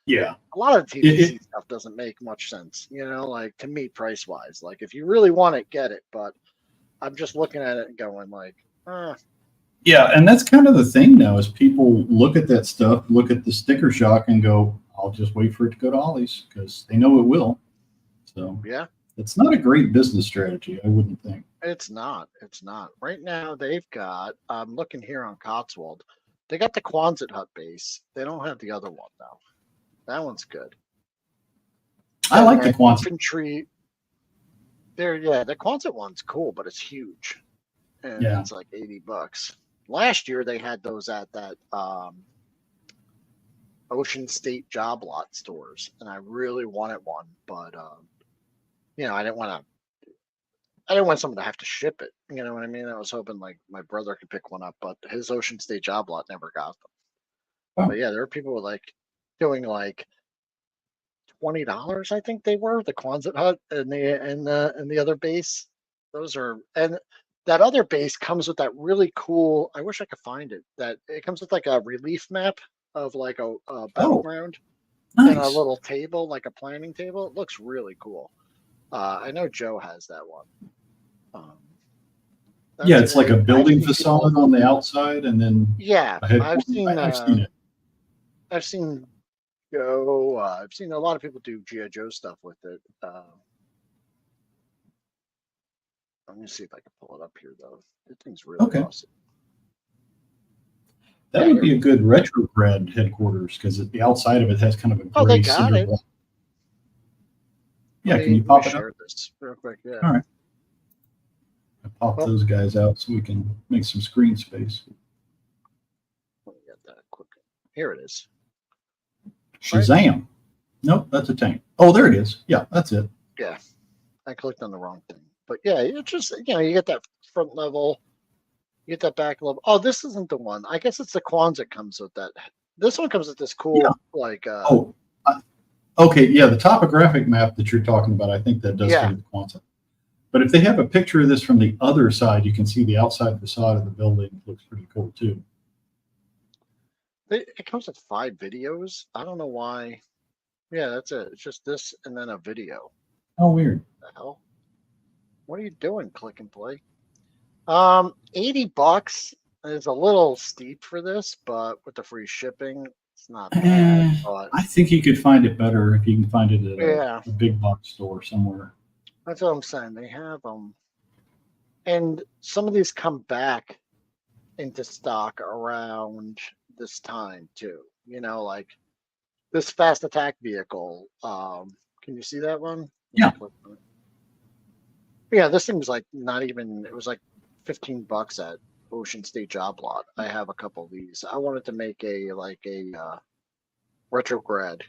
Yeah. a lot of It, TVC it, stuff doesn't make much sense, like to me price wise. Like if you really want it, get it. But I'm just looking at it and going like, yeah, and that's kind of the thing now is people look at that stuff, look at the sticker shock, and go, "I'll just wait for it to go to Ollie's because they know it will." So yeah, it's not a great business strategy, I wouldn't think. it's not. It's not. Right now they've got, I'm looking here on Cotswold, they got the Quonset hut base. They don't have the other one though. That one's good. I Then like the that Quonset. infantry there, yeah, the Quonset one's cool, but it's huge. And Yeah. it's like $80. Last year they had those at that Ocean State job lot stores, and I really wanted one, but I didn't want someone to have to ship it. You know what I mean? I was hoping like my brother could pick one up, but his Ocean State job lot never got them. Oh, But yeah, there were people like doing like $20, I think they were, the Quonset hut and the other base. Those are, and that other base comes with that really cool, I wish I could find it. That it comes with like a relief map of like a oh, battleground and a nice. little table, like a planning table. It looks really cool. I know Joe has that one. Um, Yeah, that's it's like a one I've building seen people. facade on the outside, and then Yeah, a headquarters. I've seen it. I've seen Joe. I've seen a lot of people do GI Joe stuff with it. Let me see if I can pull it up here though. This thing's really Okay, awesome. that Yeah, would here be it a is. good retrograd headquarters because the outside of it has kind of a Oh, they gray got cinder it. block. Let Yeah, can me you let me pop it up? share this real quick. Yeah. All right, I pop Well, those guys out so we can make some screen space. let me get that quick. Here it is. Right? Shazam! Nope, that's a tank. Oh, there it is. Yeah, that's it. Yeah. I clicked on the wrong thing. But yeah, it's just you get that front level, you get that back level. Oh, this isn't the one. I guess it's the Quonset comes with that. This one comes with this Yeah. cool like Oh, okay. Yeah, the topographic map that you're talking about, I think that does go yeah. with the Quonset. But if they have a picture of this from the other side, you can see the outside facade of the building. It looks pretty cool too. It comes with 5 videos. I don't know why. Yeah, that's it. It's just this and then a video. Oh, weird. What the hell? What are you doing? Click and play. $80 is a little steep for this, but with the free shipping, it's not bad. But I think you could find it better if you can find it at yeah, a big box store somewhere. that's what I'm saying. They have them, and some of these come back into stock around this time too. Like this fast attack vehicle. Can you see that one? Let me Yeah. click on it. Yeah, this thing's like not even. It was like $15 at Ocean State Job Lot. I have a couple of these. I wanted to make a retrograd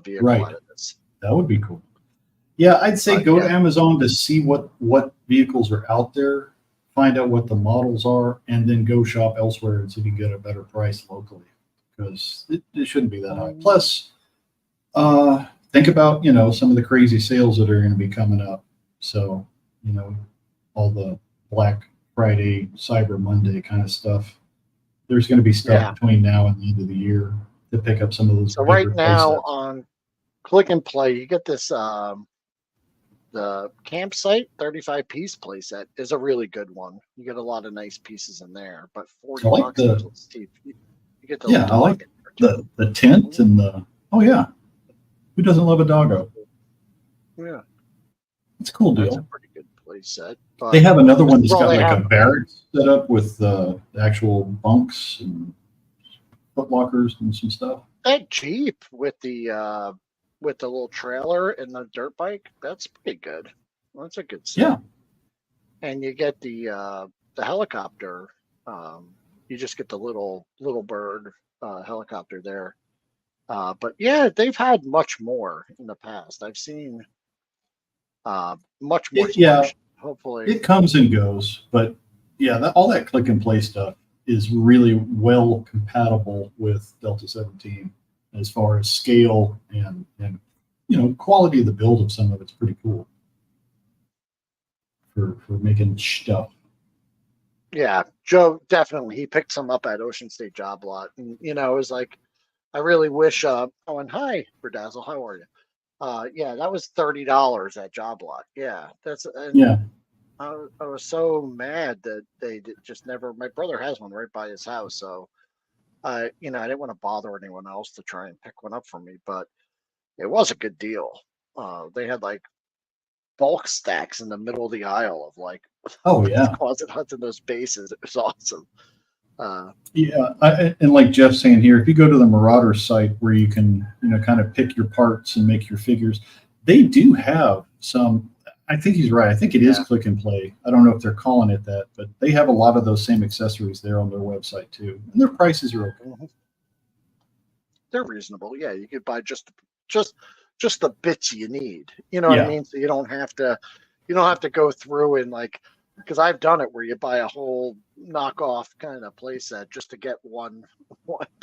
vehicle Right. out of this. That would be cool. Yeah, I'd say But go to yeah, Amazon to see what vehicles are out there, find out what the models are, and then go shop elsewhere and see if you can get a better price locally because it shouldn't be that high. Plus, think about some of the crazy sales that are going to be coming up. So you know all the Black Friday, Cyber Monday kind of stuff. There's going to be stuff yeah. between now and the end of the year to pick up some of those So right bigger play now sets. on Click and Play, you get this the campsite 35 piece playset is a really good one. You get a lot of nice pieces in there, but I 40 like bucks seems a the little steep. You get the little yeah, I dog like in there too. the tent and the oh yeah, who doesn't love a doggo? Yeah, It's a cool that's a deal. pretty good playset. They But have another this one is that's all got they like a have. barracks set up with actual bunks and foot lockers and some stuff. That Jeep with the little trailer and the dirt bike, that's pretty good. That's a good set. Yeah, And you get the helicopter. You just get the little bird helicopter there. But yeah, they've had much more in the past. I've seen much more Yeah, selection. Hopefully, it comes and goes, but yeah, all that click and play stuff is really well compatible with Delta 17 as far as scale and quality of the build of some of it's pretty cool for making stuff. yeah, Joe definitely he picked some up at Ocean State Job Lot, and it was like I really wish. Oh, and hi, Berdazzle, how are you? Yeah, that was $30 at Job Lot. Yeah, that's and Yeah, I was so mad that just never. My brother has one right by his house, so I didn't want to bother anyone else to try and pick one up for me, but it was a good deal. They had like bulk stacks in the middle of the aisle of like oh yeah, closet huts in those bases. It was awesome. yeah. And like Jeff's saying here, if you go to the Marauder site where you can kind of pick your parts and make your figures, they do have some. I think he's right. I think it is Yeah, click and play. I don't know if they're calling it that, but they have a lot of those same accessories there on their website too, and their prices are okay. mhm. They're reasonable. Yeah, you could buy just just the bits you need. You know what I Yeah, mean? So you don't have to go through and like because I've done it where you buy a whole knockoff kind of playset just to get one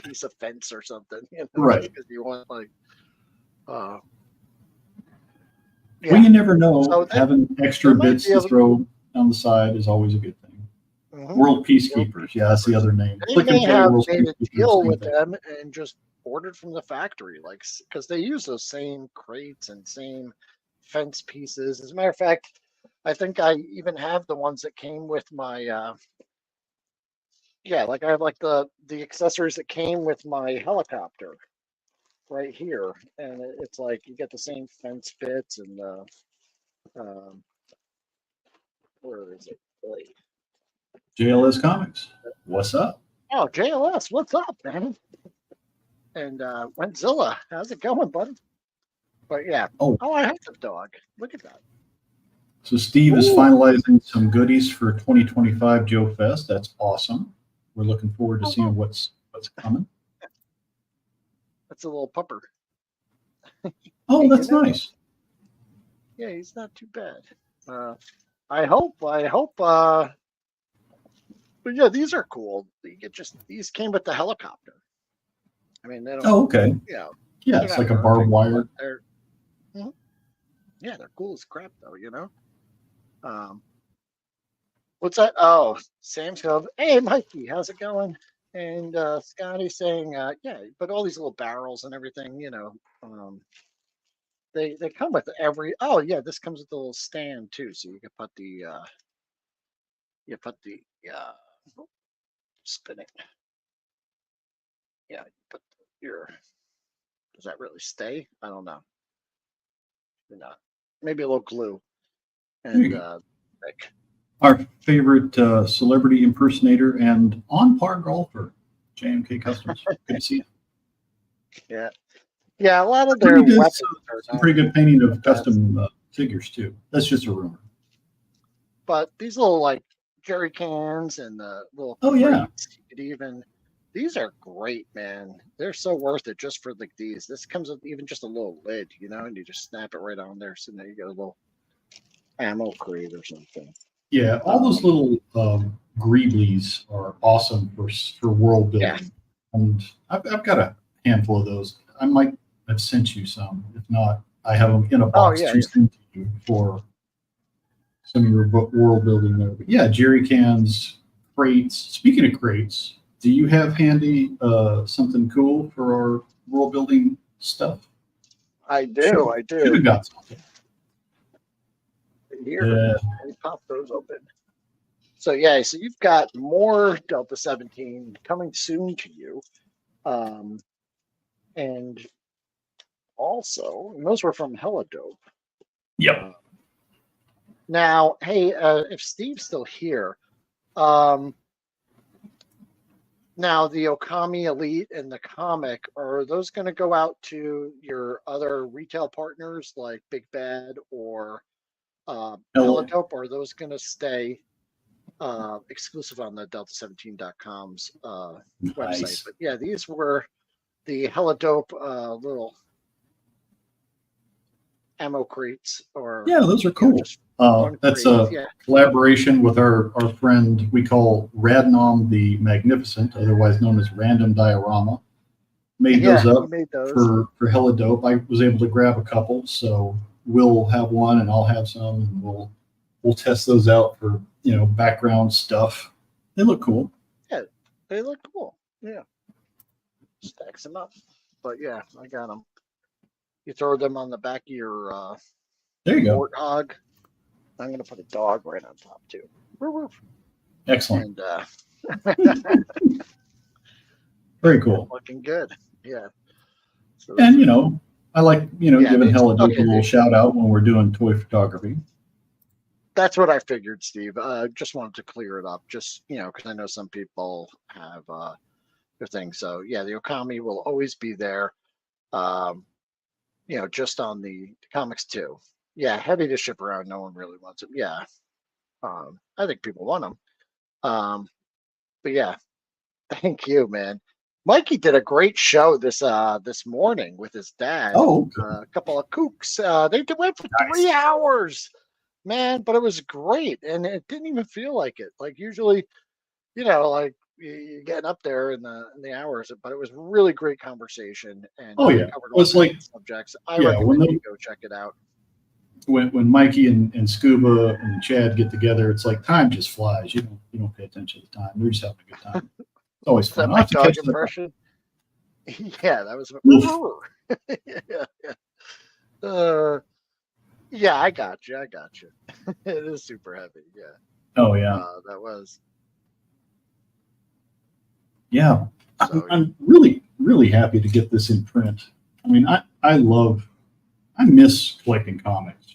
piece of fence or something, just right. because you want like uh Well, yeah. you never know. So Having they extra might bits be to able throw on the side is always a good thing. mhm, World World Peacekeepers. Yeah, that's the Peacekeepers. other name. They Click and may Play have World made a Peacekeepers, deal same with thing. them and just ordered from the factory, like because they use those same crates and same fence pieces. As a matter of fact, I think I even have the ones that came with my yeah, like I have like the accessories that came with my helicopter right here, and it's like you get the same fence bits and um, where is it? Like, JLS Comics. What's up? oh, JLS, what's up, man? And Wentzilla, how's it going, buddy? But yeah. Oh, Oh, I have the dog. Look at that. so Steve is Ooh. finalizing some goodies for 2025 Joe Fest. That's awesome. We're looking forward to Oh, seeing what's coming. that's a little pupper. Oh, Hey, that's nice. yeah, he's not too bad. Uh, I hope, but yeah, these are cool. These came with the helicopter. I mean, they don't, Oh, okay. you know, Yeah, they're it's not like a barbed perfect, but wire. mhm. Yeah, they're cool as crap though. Um, what's that? Oh, Sam's Cove. Hey, Mikey, how's it going? And Scotty saying, yeah, but all these little barrels and everything, they come with every. Oh yeah, this comes with a little stand too, so you can put the uh, spinning. Yeah, you put your. Does that really stay? I don't know. Maybe not. Maybe a little glue There and you go. like, Our favorite celebrity impersonator and on-par golfer, JMK Customs. Good to see you. yeah, yeah. A lot of their Pretty good. weapons are Some not pretty good painting the of best, custom figures too. That's just a rumor. but these little like jerry cans and the little Oh yeah. crates, you could even. These are great, man. They're so worth it just for like these. This comes with even just a little lid, and you just snap it right on there. So now you got a little ammo crate or something. Yeah, all those Um, little greeblies are awesome for world yeah. building, and I've got a handful of those. I might have sent you some. If not, I have them in a Oh box yeah, to send to you for some of your world building there. But yeah, jerry cans, crates. Speaking of crates, do you have handy something cool for our world building stuff? I do. Should I should do. have got something. Here, Uh, let me pop those open. So yeah, so you've got more Delta 17 coming soon to you, um, and also, and those were from Helidope. yep. Uh, now, hey, if Steve's still here, um, now the Okami Elite and the comic, are those going to go out to your other retail partners like Big Bad or Hello. Helidope, or are those going to stay? exclusive on the delta17.com's website. Nice. But yeah, these were the hella dope little ammo crates, or Yeah, those are you know, cool. just fun That's crates. a Yeah, collaboration with our friend we call Radnom the Magnificent, otherwise known as Random Diorama. Made those yeah, he up made those. for hella dope. I was able to grab a couple, so we'll have one and I'll have some, and we'll test those out for background stuff. They look cool. Yeah, they look cool. Yeah, stacks them up. But yeah, I got them. You throw them on the back of There your you go. warthog. I'm gonna put a dog right on top too. Woof, woof. Excellent. And Very cool. looking good. Yeah. So those And are cool. I like Yeah, giving hella dope a okay. little shout out when we're doing toy photography. That's what I figured, Steve. Just wanted to clear it up, just because I know some people have their thing. So yeah, the Okami will always be there. Um, just on the comics too. Yeah, heavy to ship around. No one really wants them. Yeah, I think people want them. But yeah, thank you, man. Mikey did a great show this morning with his dad. Oh, okay. A couple of kooks. Went for Nice. 3 hours, man. But it was great, and it didn't even feel like it. Like usually, like you're getting up there in the hours. But it was really great conversation, and Oh yeah. covered Well, all it's kinds like, of subjects. I yeah, recommend you go check it out. when Mikey and Scuba and Chad get together, it's like time just flies. You don't pay attention to the time. We're just having a good time. It's always Is that fun. I my have to dog catch that up. impression? Yeah, that was. Oof. Yeah, yeah. Yeah, I got you. I got you. It is super heavy. Yeah. Oh yeah. That was. Yeah. So I'm really, really happy to get this in print. I mean, I miss collecting comics.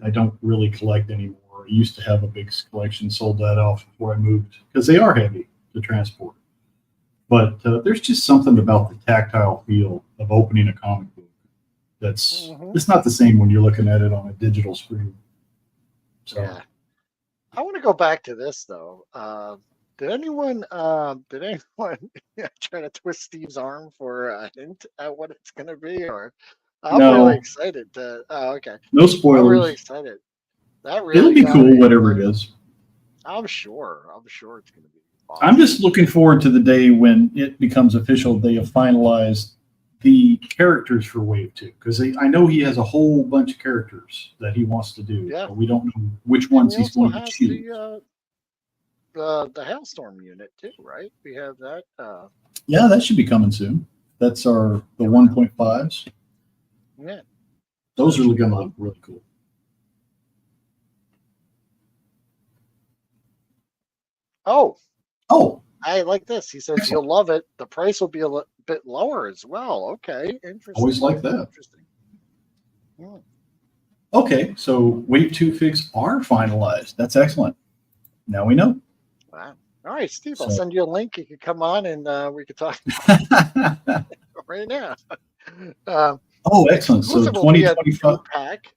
I don't really collect anymore. I used to have a big collection, sold that off before I moved because they are heavy to transport. But there's just something about the tactile feel of opening a comic book it's not the same when you're looking at it on a digital screen. So yeah, I want to go back to this though. Did anyone try to twist Steve's arm for a hint at what it's going to be? Or I'm really no, excited to. Oh, okay. no I'm really spoilers. excited. That It'll really be got cool, me. whatever it is. I'm sure. I'm sure it's going to be I'm awesome. just looking forward to the day when it becomes official. They have finalized the characters for Wave 2 because I know he has a whole bunch of characters that he wants to do. Yeah. But we don't know which And ones we he's also going to have choose. the Hailstorm unit too, right? We have that. Yeah, that should be coming soon. That's the 1.5s. Yeah. Those are going to look really cool. Oh, I like this. He says Excellent. you'll love it. The price will be a bit lower as well. Okay, interesting. Always like that. Interesting. Yeah. Okay, so Wave 2 figs are finalized. That's excellent. Now we know. Wow. All right, Steve, I'll send you a link. You can come on and we could talk right now. Oh, excellent. So 2025 pack.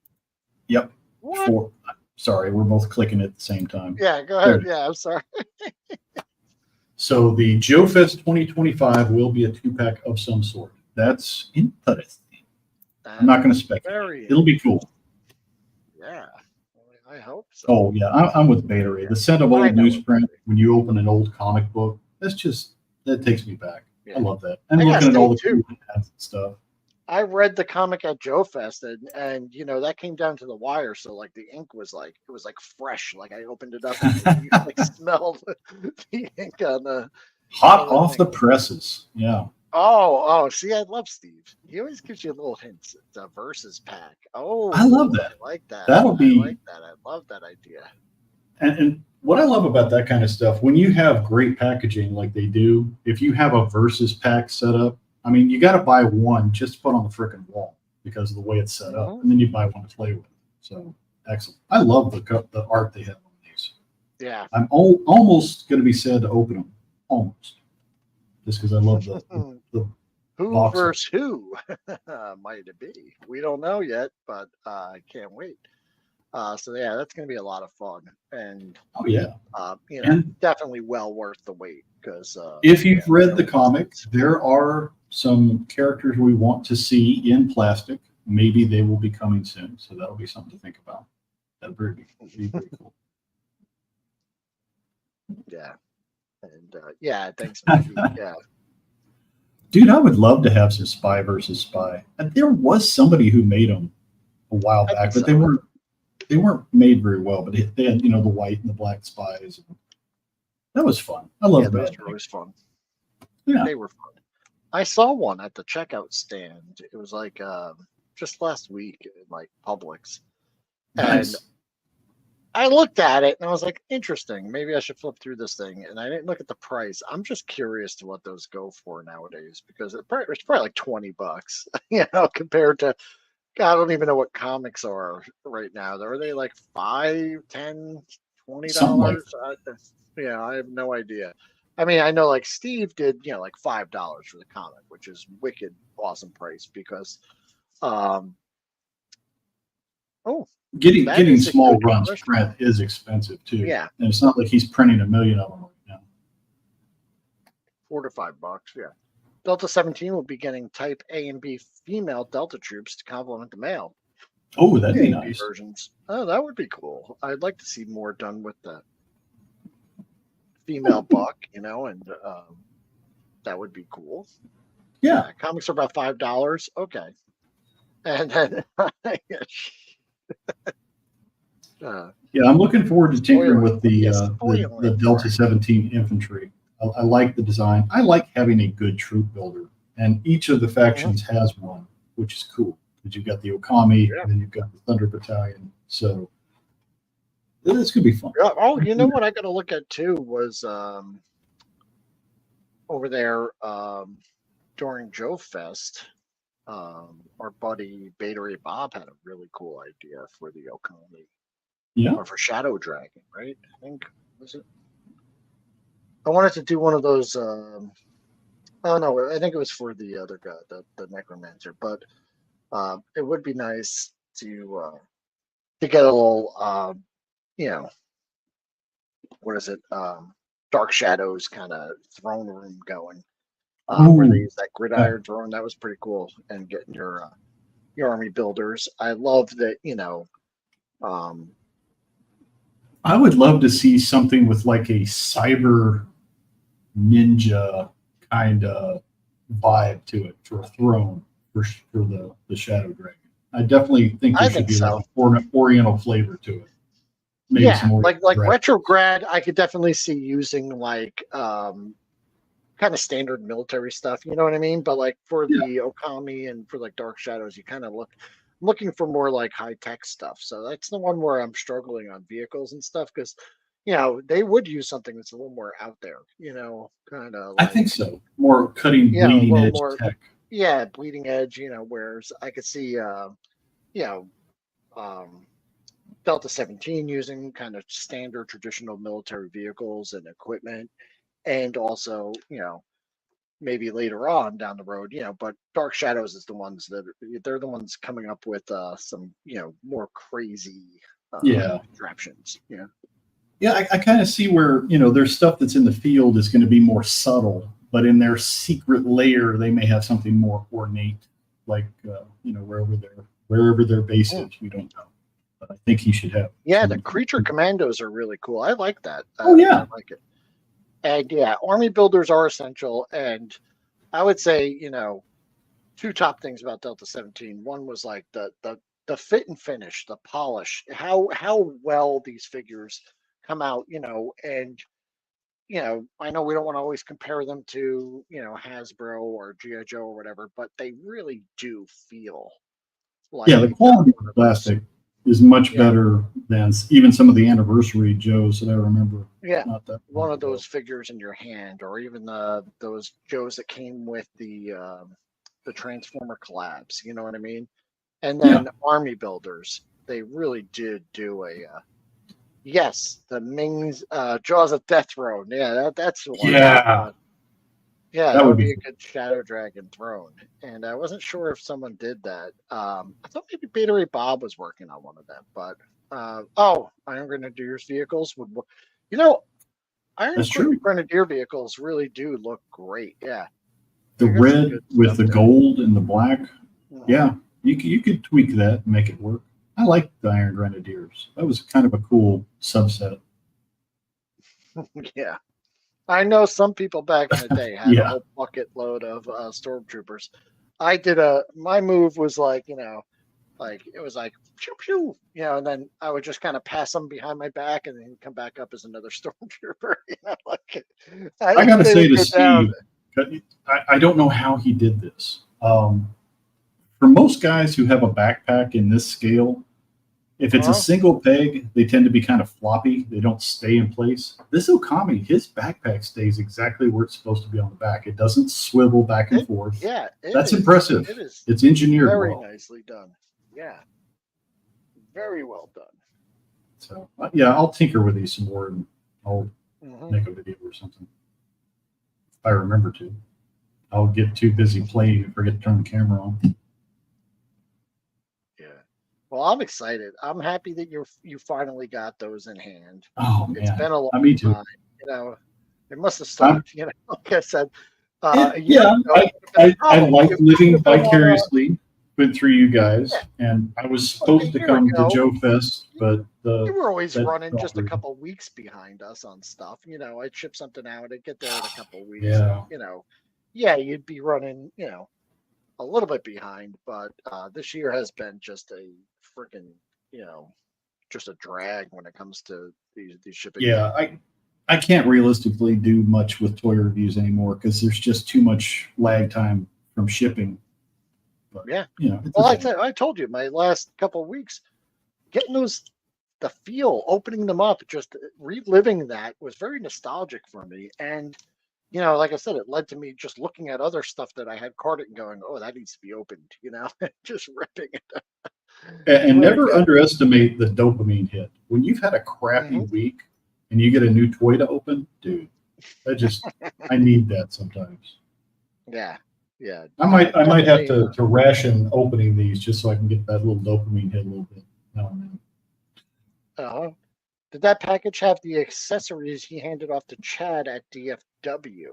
Yep. What? Sorry, we're both clicking at the same time. Yeah, go ahead. Yeah, I'm sorry. So the Joe Fest 2025 will be a 2-pack of some sort. That's interesting. I'm not going to speculate. It'll be cool. Yeah, I hope so. Oh yeah, I'm with Beta Ray. The scent of old newsprint when you open an old comic book, that takes me back. Yeah. I love that. And looking at all the cool ads and stuff. I read the comic at Joe Fest and that came down to the wire, so like the ink was like fresh. Like I opened it up and you smelled the ink on the hot off the presses. Yeah. Oh, see, I love Steve. He always gives you little hints. It's a versus pack. Oh, I love that. I like that. That'll be. I like that. I love that idea. And what I love about that kind of stuff, when you have great packaging like they do, if you have a versus pack set up, I mean, you got to buy one just to put on the freaking wall because of the way it's set up, and then you buy one to play with. So excellent. I love the art they have on these. Yeah. I'm almost going to be sad to open them, almost, just because I love the who box versus who might it be? We don't know yet, but I can't wait. So yeah, that's going to be a lot of fun, and Oh yeah. And definitely well worth the wait because if yeah, you've read no the comic, questions. there are some characters we want to see in plastic. Maybe they will be coming soon, so that'll be something to think about. That'd be very cool. Yeah, and yeah, thanks, Mikey. Yeah, Dude, I would love to have some Spy versus Spy. And there was somebody who made them a while I think back, but so. they weren't made very well. But they had the white and the black spies. That was fun. I Yeah, love those Mad were Mike. always fun. Yeah, They were fun. I saw one at the checkout stand. It was like just last week in like Publix, and nice. I looked at it and I was like, interesting. Maybe I should flip through this thing. And I didn't look at the price. I'm just curious to what those go for nowadays because it's probably like $20, compared to God, I don't even know what comics are right now. Are they like 5, 10, twenty Something like dollars? Yeah, I have no idea. I mean, I know like Steve did, like $5 for the comic, which is wicked awesome price because um oh, that getting is a small good runs question. print is expensive too, Yeah, and it's not like he's printing a million of them right now. $4 to $5. Yeah. Delta 17 will be getting Type A and B female Delta troops to complement the male Oh, that'd be A and B nice. versions. Oh, that would be cool. I'd like to see more done with the female buck, and that would be cool. Yeah, Yeah, comics are about $5. Okay, and then yeah. I'm looking forward to tinkering spoiler. with Yeah, the spoiler Delta frame. 17 infantry. I like the design. I like having a good troop builder, and each of the Mhm. factions has one, which is cool. Because you've got the Okami, Yeah, and then you've got the Thunder Battalion. So it's gonna be fun. yeah. Oh, you know what I got to look at too was over there during Joe Fest. Our buddy Beta Ray Bob had a really cool idea for the Okami Yeah. or for Shadow Dragon, right? I think was it. I wanted to do one of those. Oh no, I think it was for the other guy, the Necromancer. But it would be nice to get a little, you know, what is it? Dark Shadows kind of throne room going, where they Oh, use that yeah. gridiron throne. That was pretty cool, and getting your army builders. I love that. Um, I would love to see something with like a cyber ninja kind of vibe to it for a throne for the Shadow Dragon. I definitely think there I should think be like so. an Oriental flavor to it. Maybe Yeah, some Oriental like dragons. retrograd, I could definitely see using like kind of standard military stuff, you know what I mean? But like for Yeah, the Okami and for like Dark Shadows, you kind of looking for more like high tech stuff. So that's the one where I'm struggling on vehicles and stuff because they would use something that's a little more out there, kind of I think like so. More cutting, a bleeding little edge more, tech. yeah, bleeding edge, whereas I could see you know um Delta 17 using kind of standard traditional military vehicles and equipment and also, maybe later on down the road, but Dark Shadows is the ones they're the ones coming up with some, more crazy Yeah. contraptions. Yeah. Yeah, I kind of see where, there's stuff that's in the field is going to be more subtle, but in their secret layer, they may have something more ornate, like, wherever their base Mm. is. We don't know. But I think he should have Yeah, the something. creature commandos are really cool. I like that. Oh, I yeah. like it. And yeah, army builders are essential. And I would say, two top things about Delta 17. One was like the fit and finish, the polish, how well these figures come out, and I know we don't want to always compare them to, Hasbro or GI Joe or whatever, but they really do feel Yeah, like the quality of one the of those. plastic is much Yeah, better than even some of the anniversary Joes that I remember yeah, not that one long of ago. those figures in your hand, or even those Joes that came with the Transformer collabs. You know what I mean? And Yeah. then army builders, they really did do yes, the Ming's Jaws of Death Throne. Yeah, that's the one. Yeah. Yeah, That that would would be be a cool. good Shadow Dragon throne. And I wasn't sure if someone did that. I thought maybe Beta Ray Bob was working on one of them, but oh, Iron Grenadier's vehicles would work. You know, That's true. Grenadier vehicles really do look great. Yeah, The they got some red good with stuff the there. gold and the black. Hmm. Yeah, you could tweak that and make it work. I like the Iron Grenadiers. That was kind of a cool subset. Yeah, I know some people back in the day had a Yeah. whole bucket load of stormtroopers. I did a my move was like like it was like pew pew, and then I would just kind of pass them behind my back and then come back up as another stormtrooper. Like I got to they say would to go down. Steve, I don't know how he did this. For most guys who have a backpack in this scale, if it's a Huh? single peg, they tend to be kind of floppy. They don't stay in place. This Okami, his backpack stays exactly where it's supposed to be on the back. It doesn't swivel back and It forth. yeah, That's impressive. it is It's engineered very well. nicely done. Yeah, very well done. So, yeah, I'll tinker with these some more and I'll Hmm. make a video or something if I remember to. I'll get too busy playing and forget to turn the camera on. Yeah. Well, I'm excited. I'm happy that you finally got those in hand. Oh It's man, been a long me too. time. You know, it must have I'm, sucked. Like I said, a year yeah, ago it would have been a I problem. like You would living have been on a vicariously but through you yeah. guys, and I was Like a supposed to year come to ago, Joe Fest, you, but you were always that running fell just a through. couple weeks behind us on stuff. I'd ship something out, I'd get there in a couple weeks, and Yeah, yeah, you'd be running, a little bit behind. But this year has been just a freaking, you know, just a drag when it comes to these shipping yeah. things. I can't realistically do much with toy reviews anymore because there's just too much lag time from shipping. But Yeah. it's a Well, thing. I told you my last couple of weeks getting those the feel, opening them up, just reliving that was very nostalgic for me. And like I said, it led to me just looking at other stuff that I had carded and going, "Oh, that needs to be opened," just ripping it. It's And really never good. underestimate the dopamine hit when you've had a crappy Hmm. week and you get a new toy to open, dude. That just I need that sometimes. Yeah, yeah, I might have definitely. to ration opening these just so I can get that little dopamine hit a little bit now and then. Uh, did that package have the accessories he handed off to Chad at DFW?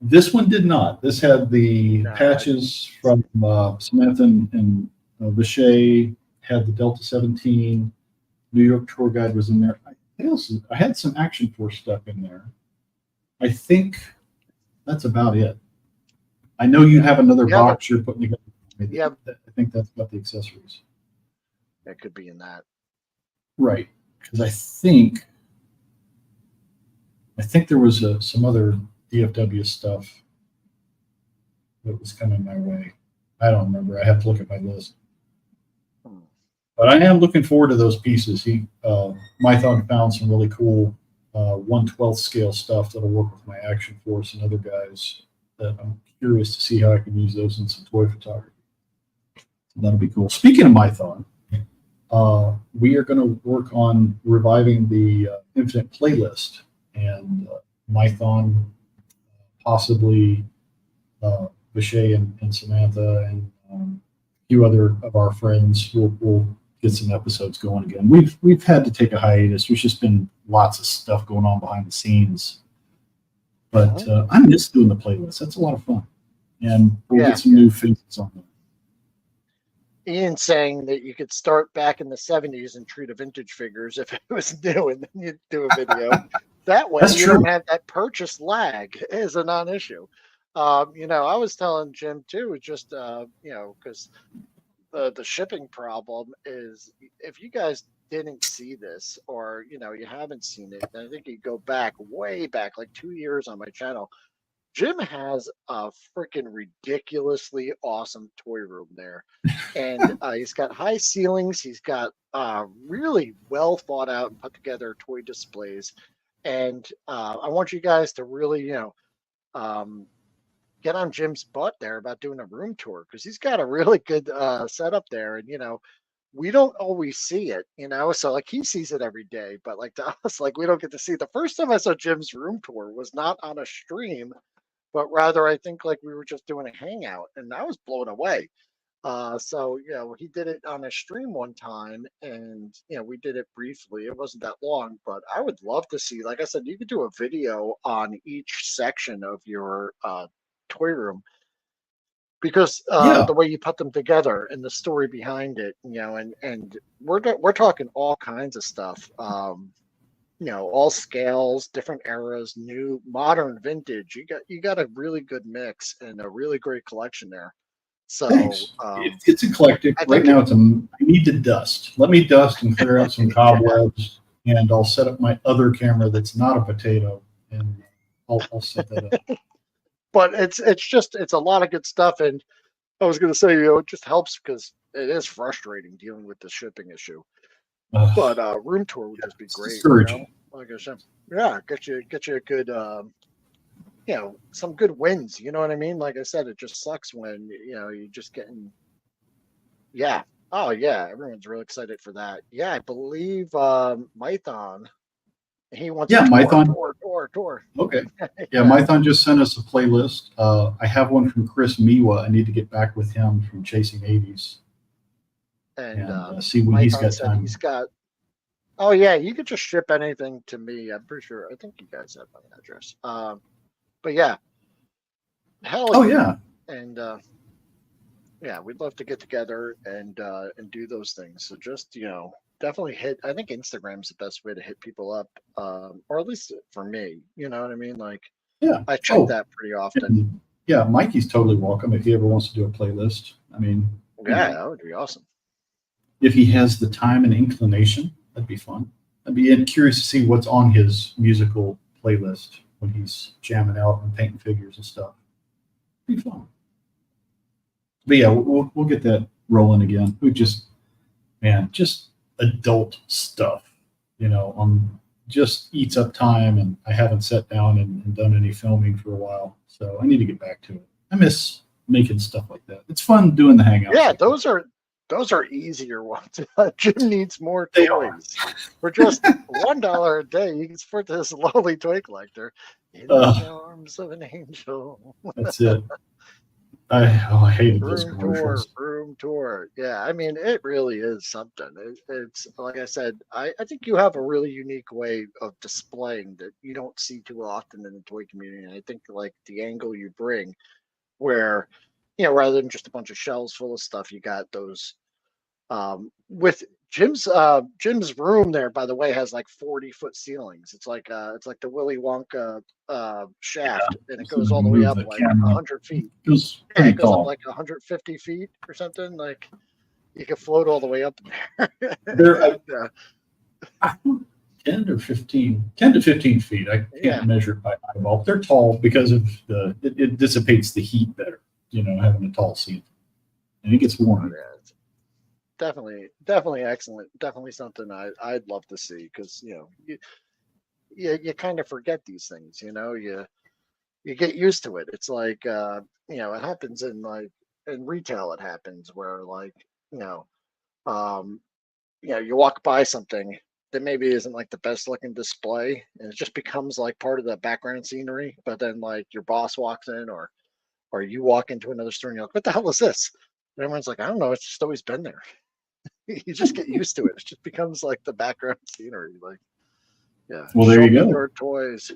This one did not. This had the No, I didn't patches see from it. Samantha and Vishay, had the Delta 17. New York tour guide was in there. I had some Action Force stuff in there. I think that's about it. I know you Yeah, have another the other, box you're putting together. yeah, I think that's about the accessories. that could be in that. Right. Because I think there was some other DFW stuff that was coming my way. I don't remember. I have to look at my list. Hmm. But I am looking forward to those pieces. Mython found some really cool 1/12 scale stuff that'll work with my Action Force and other guys. That I'm curious to see how I can use those in some toy photography. That'll be cool. Speaking of Mython, we are going to work on reviving the Infinite playlist, and Mython, possibly Vishay and Samantha and a few other of our friends will get some episodes going again. We've had to take a hiatus. There's just been lots of stuff going on behind the scenes, but Mhm. I miss doing the playlist. That's a lot of fun, and we'll get Yeah, some new faces on there. Ian saying that you could start back in the 70s and treat a vintage figures if it was new, and then you do a video. That way, That's you true. don't have that purchase lag is a non-issue. I was telling Jim too, just because the shipping problem is if you guys didn't see this or you haven't seen it, I think you go back way back like 2 years on my channel. Jim has a freaking ridiculously awesome toy room there. And he's got high ceilings. He's got really well thought out and put together toy displays. And I want you guys to really, um, get on Jim's butt there about doing a room tour because he's got a really good setup there. And, we don't always see it, so like he sees it every day, but like to us, like we don't get to see it. The first time I saw Jim's room tour was not on a stream. but rather I think like we were just doing a hangout, and I was blown away. So he did it on a stream one time, and we did it briefly. It wasn't that long, but I would love to see. Like I said, you could do a video on each section of your toy room because Yeah, the way you put them together and the story behind it, and we're talking all kinds of stuff. All scales, different eras, new, modern, vintage. You got a really good mix and a really great collection there. So thanks. It's eclectic. I Right think it, now, I need to dust. Let me dust and clear out some yeah, cobwebs, and I'll set up my other camera that's not a potato, and I'll set that up. but it's a lot of good stuff. And I was going to say, it just helps because it is frustrating dealing with the shipping issue. But room tour would just be It's great, discouraging. like I said. Yeah, get you a good some good wins. You know what I mean? Like I said, it just sucks when you're just getting. Yeah. Oh yeah, everyone's real excited for that. Yeah, I believe Mython. He wants a Yeah, tour, Mython. tour, tour, tour. Okay. Yeah, Yeah, Mython just sent us a playlist. I have one from Chris Miwa. I need to get back with him from Chasing 80s and and see when he's Mython got said he's time. got. Oh yeah, you could just ship anything to me. I'm pretty sure. I think you guys have my address. But yeah, hell Oh, yeah, yeah. and yeah, we'd love to get together and do those things. So just definitely hit. I think Instagram's the best way to hit people up, or at least for me. You know what I mean? Like Yeah. I check Oh, that pretty often. and yeah, Mikey's totally welcome if he ever wants to do a playlist. I mean, Yeah, that would be awesome. if he has the time and inclination, that'd be fun. I'd be curious to see what's on his musical playlist when he's jamming out and painting figures and stuff. It'd be fun. But yeah, we'll get that rolling again. We just, man, just adult stuff, on just eats up time. And I haven't sat down and done any filming for a while. So I need to get back to it. I miss making stuff like that. It's fun doing the hangouts Yeah, like that. those are easier ones. Jim needs more They are. toys. For just $1 a day, you can support this lowly toy collector in the Uh, arms of an angel. that's it. I hated those commercials. Room tour. Yeah, I mean, it really is something. It's like I said, I think you have a really unique way of displaying that you don't see too often in the toy community. And I think like the angle you bring, where rather than just a bunch of shelves full of stuff, you got those with Jim's room there, by the way, has like 40-foot ceilings. It's like the Willy Wonka shaft, and it So goes they all the way move up the like camera. 100 feet. It was Yeah, pretty it goes up tall. like 150 feet or something. Like you can float all the way up there. They're And, 10 to 15 feet. I can't yeah, measure it by eyeball. They're tall because of it dissipates the heat better, having a tall ceiling. And it gets oh, warm. yeah, it's definitely excellent. Definitely something I'd love to see because you kind of forget these things. You get used to it. It's like it happens in retail. It happens where like you know um, you walk by something that maybe isn't like the best looking display, and it just becomes like part of the background scenery. But then like your boss walks in, or you walk into another store and you're like, "What the hell is this?" And everyone's like, "I don't know. It's just always been there." You just get used to it. It just becomes like the background scenery. Like, yeah, Well, there show you me go. your toys.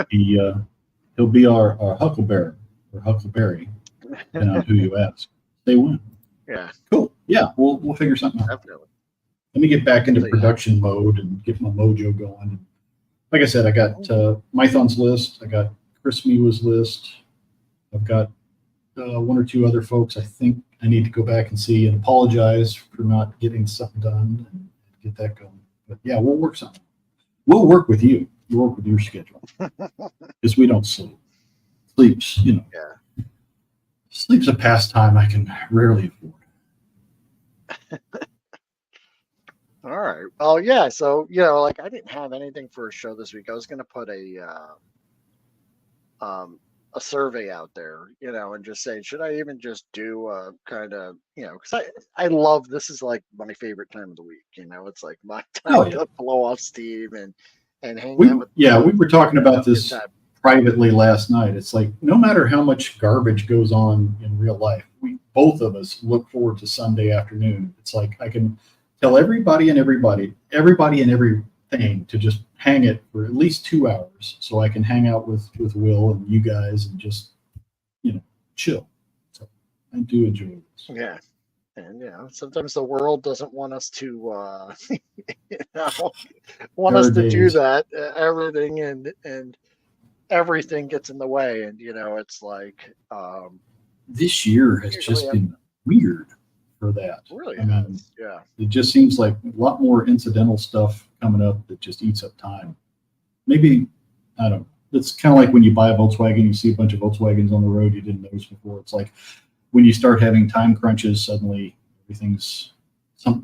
He, he'll be our Huckleberry or Huckleberry, depending on who you ask. They win. Yeah, Cool. Yeah, we'll figure something out. definitely. Let me get back into So yeah. production mode and get my mojo going. Like I said, I got Mython's list. I got Chris Miwa's list. I've got one or two other folks I think I need to go back and see and apologize for not getting something done and get that going. But yeah, we'll work something. We'll work with you. We'll work with your schedule because we don't sleep. Sleep's, Yeah. sleep's a pastime I can rarely afford. All right. Well, yeah. So like I didn't have anything for a show this week. I was gonna put a survey out there, and just say, should I even just do a kind of, because I love this is like my favorite time of the week. It's like my time Oh yeah, to blow off steam and hang out with we were talking about good this time. privately last night. It's like, no matter how much garbage goes on in real life, both of us look forward to Sunday afternoon. It's like I can tell everybody and everything to just hang it for at least 2 hours, so I can hang out with Will and you guys and just chill. So I do enjoy this. Yeah. And sometimes the world doesn't want us to want us to do that. Everything and everything gets in the way, and it's like this year has just been weird for that. Really, yeah. It just seems like a lot more incidental stuff coming up that just eats up time. Maybe, I don't know. It's kind of like when you buy a Volkswagen, you see a bunch of Volkswagens on the road you didn't notice before. It's like when you start having time crunches, suddenly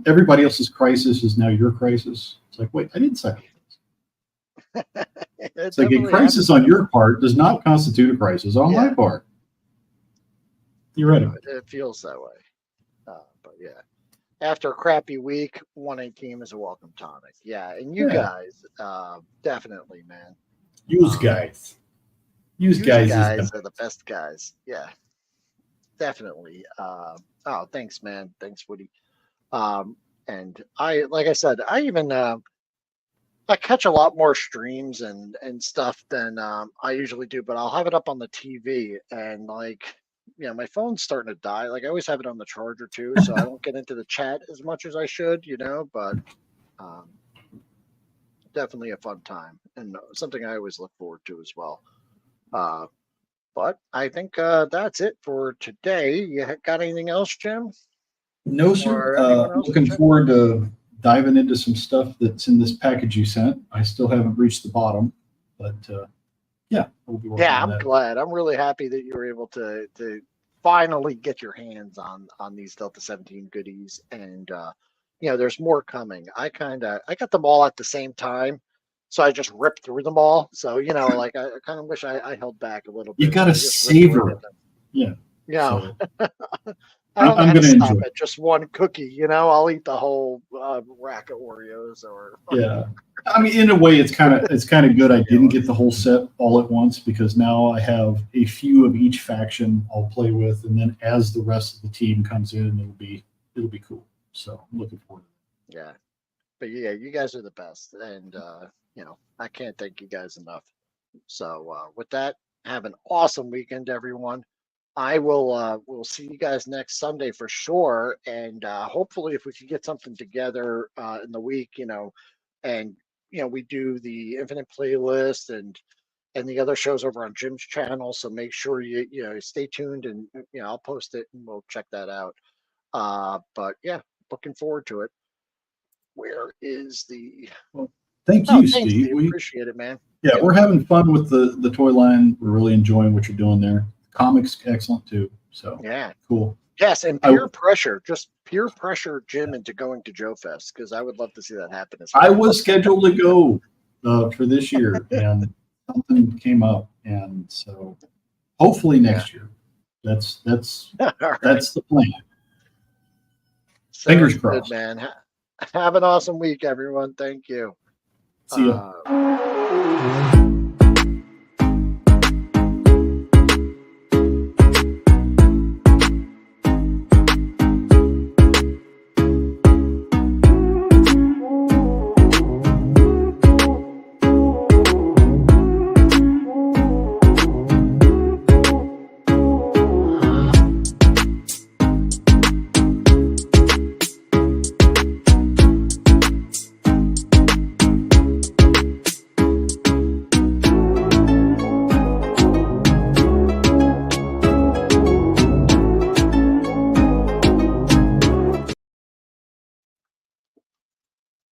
everybody else's crisis is now your crisis. It's like, wait, I didn't sign up. It's like a crisis on your part does not constitute a crisis on my part. You're right. It feels that way. But yeah, after a crappy week, 1-8 team is a welcome tonic. Yeah, and you guys, definitely, man. Use guys are the best guys. Yeah, definitely. Oh, thanks, man. Thanks, Woody. And like I said, I even I catch a lot more streams and stuff than I usually do, but I'll have it up on the TV, and my phone's starting to die. Like I always have it on the charger too, so I don't get into the chat as much as I should, but definitely a fun time and something I always look forward to as well. But I think that's it for today. You got anything else, Jim? No, sir. Looking forward to diving into some stuff that's in this package you sent. I still haven't reached the bottom, but we'll be working on that. I'm glad. I'm really happy that you were able to finally get your hands on these Delta 17 goodies, and there's more coming. I got them all at the same time, so I just ripped through them all. So I kind of wish I held back a little bit. You got to savor it. Yeah. Yeah. So, I'm going to stop at just one cookie. I'll eat the whole rack of Oreos. Yeah. I mean, in a way, it's kind of good. I didn't get the whole set all at once, because now I have a few of each faction I'll play with, and then as the rest of the team comes in, it'll be cool. So I'm looking forward to it. Yeah. But yeah, you guys are the best, and I can't thank you guys enough. So with that, have an awesome weekend, everyone. I will we'll see you guys next Sunday for sure, and hopefully if we can get something together in the week, and we do the Infinite playlist and the other shows over on Jim's channel. So make sure you stay tuned, and I'll post it and we'll check that out. But yeah, looking forward to it. Where is the? Well, thank you, Steve. We appreciate it, man. Yeah, we're having fun with the toy line. We're really enjoying what you're doing there. Comics excellent too. So yeah, cool. Yes, and peer pressure Jim into going to Joe Fest, because I would love to see that happen as well. I was scheduled to go for this year, and something came up, and so hopefully next year. That's right. That's the plan. Fingers crossed, good, man. Have an awesome week, everyone. Thank you. See ya.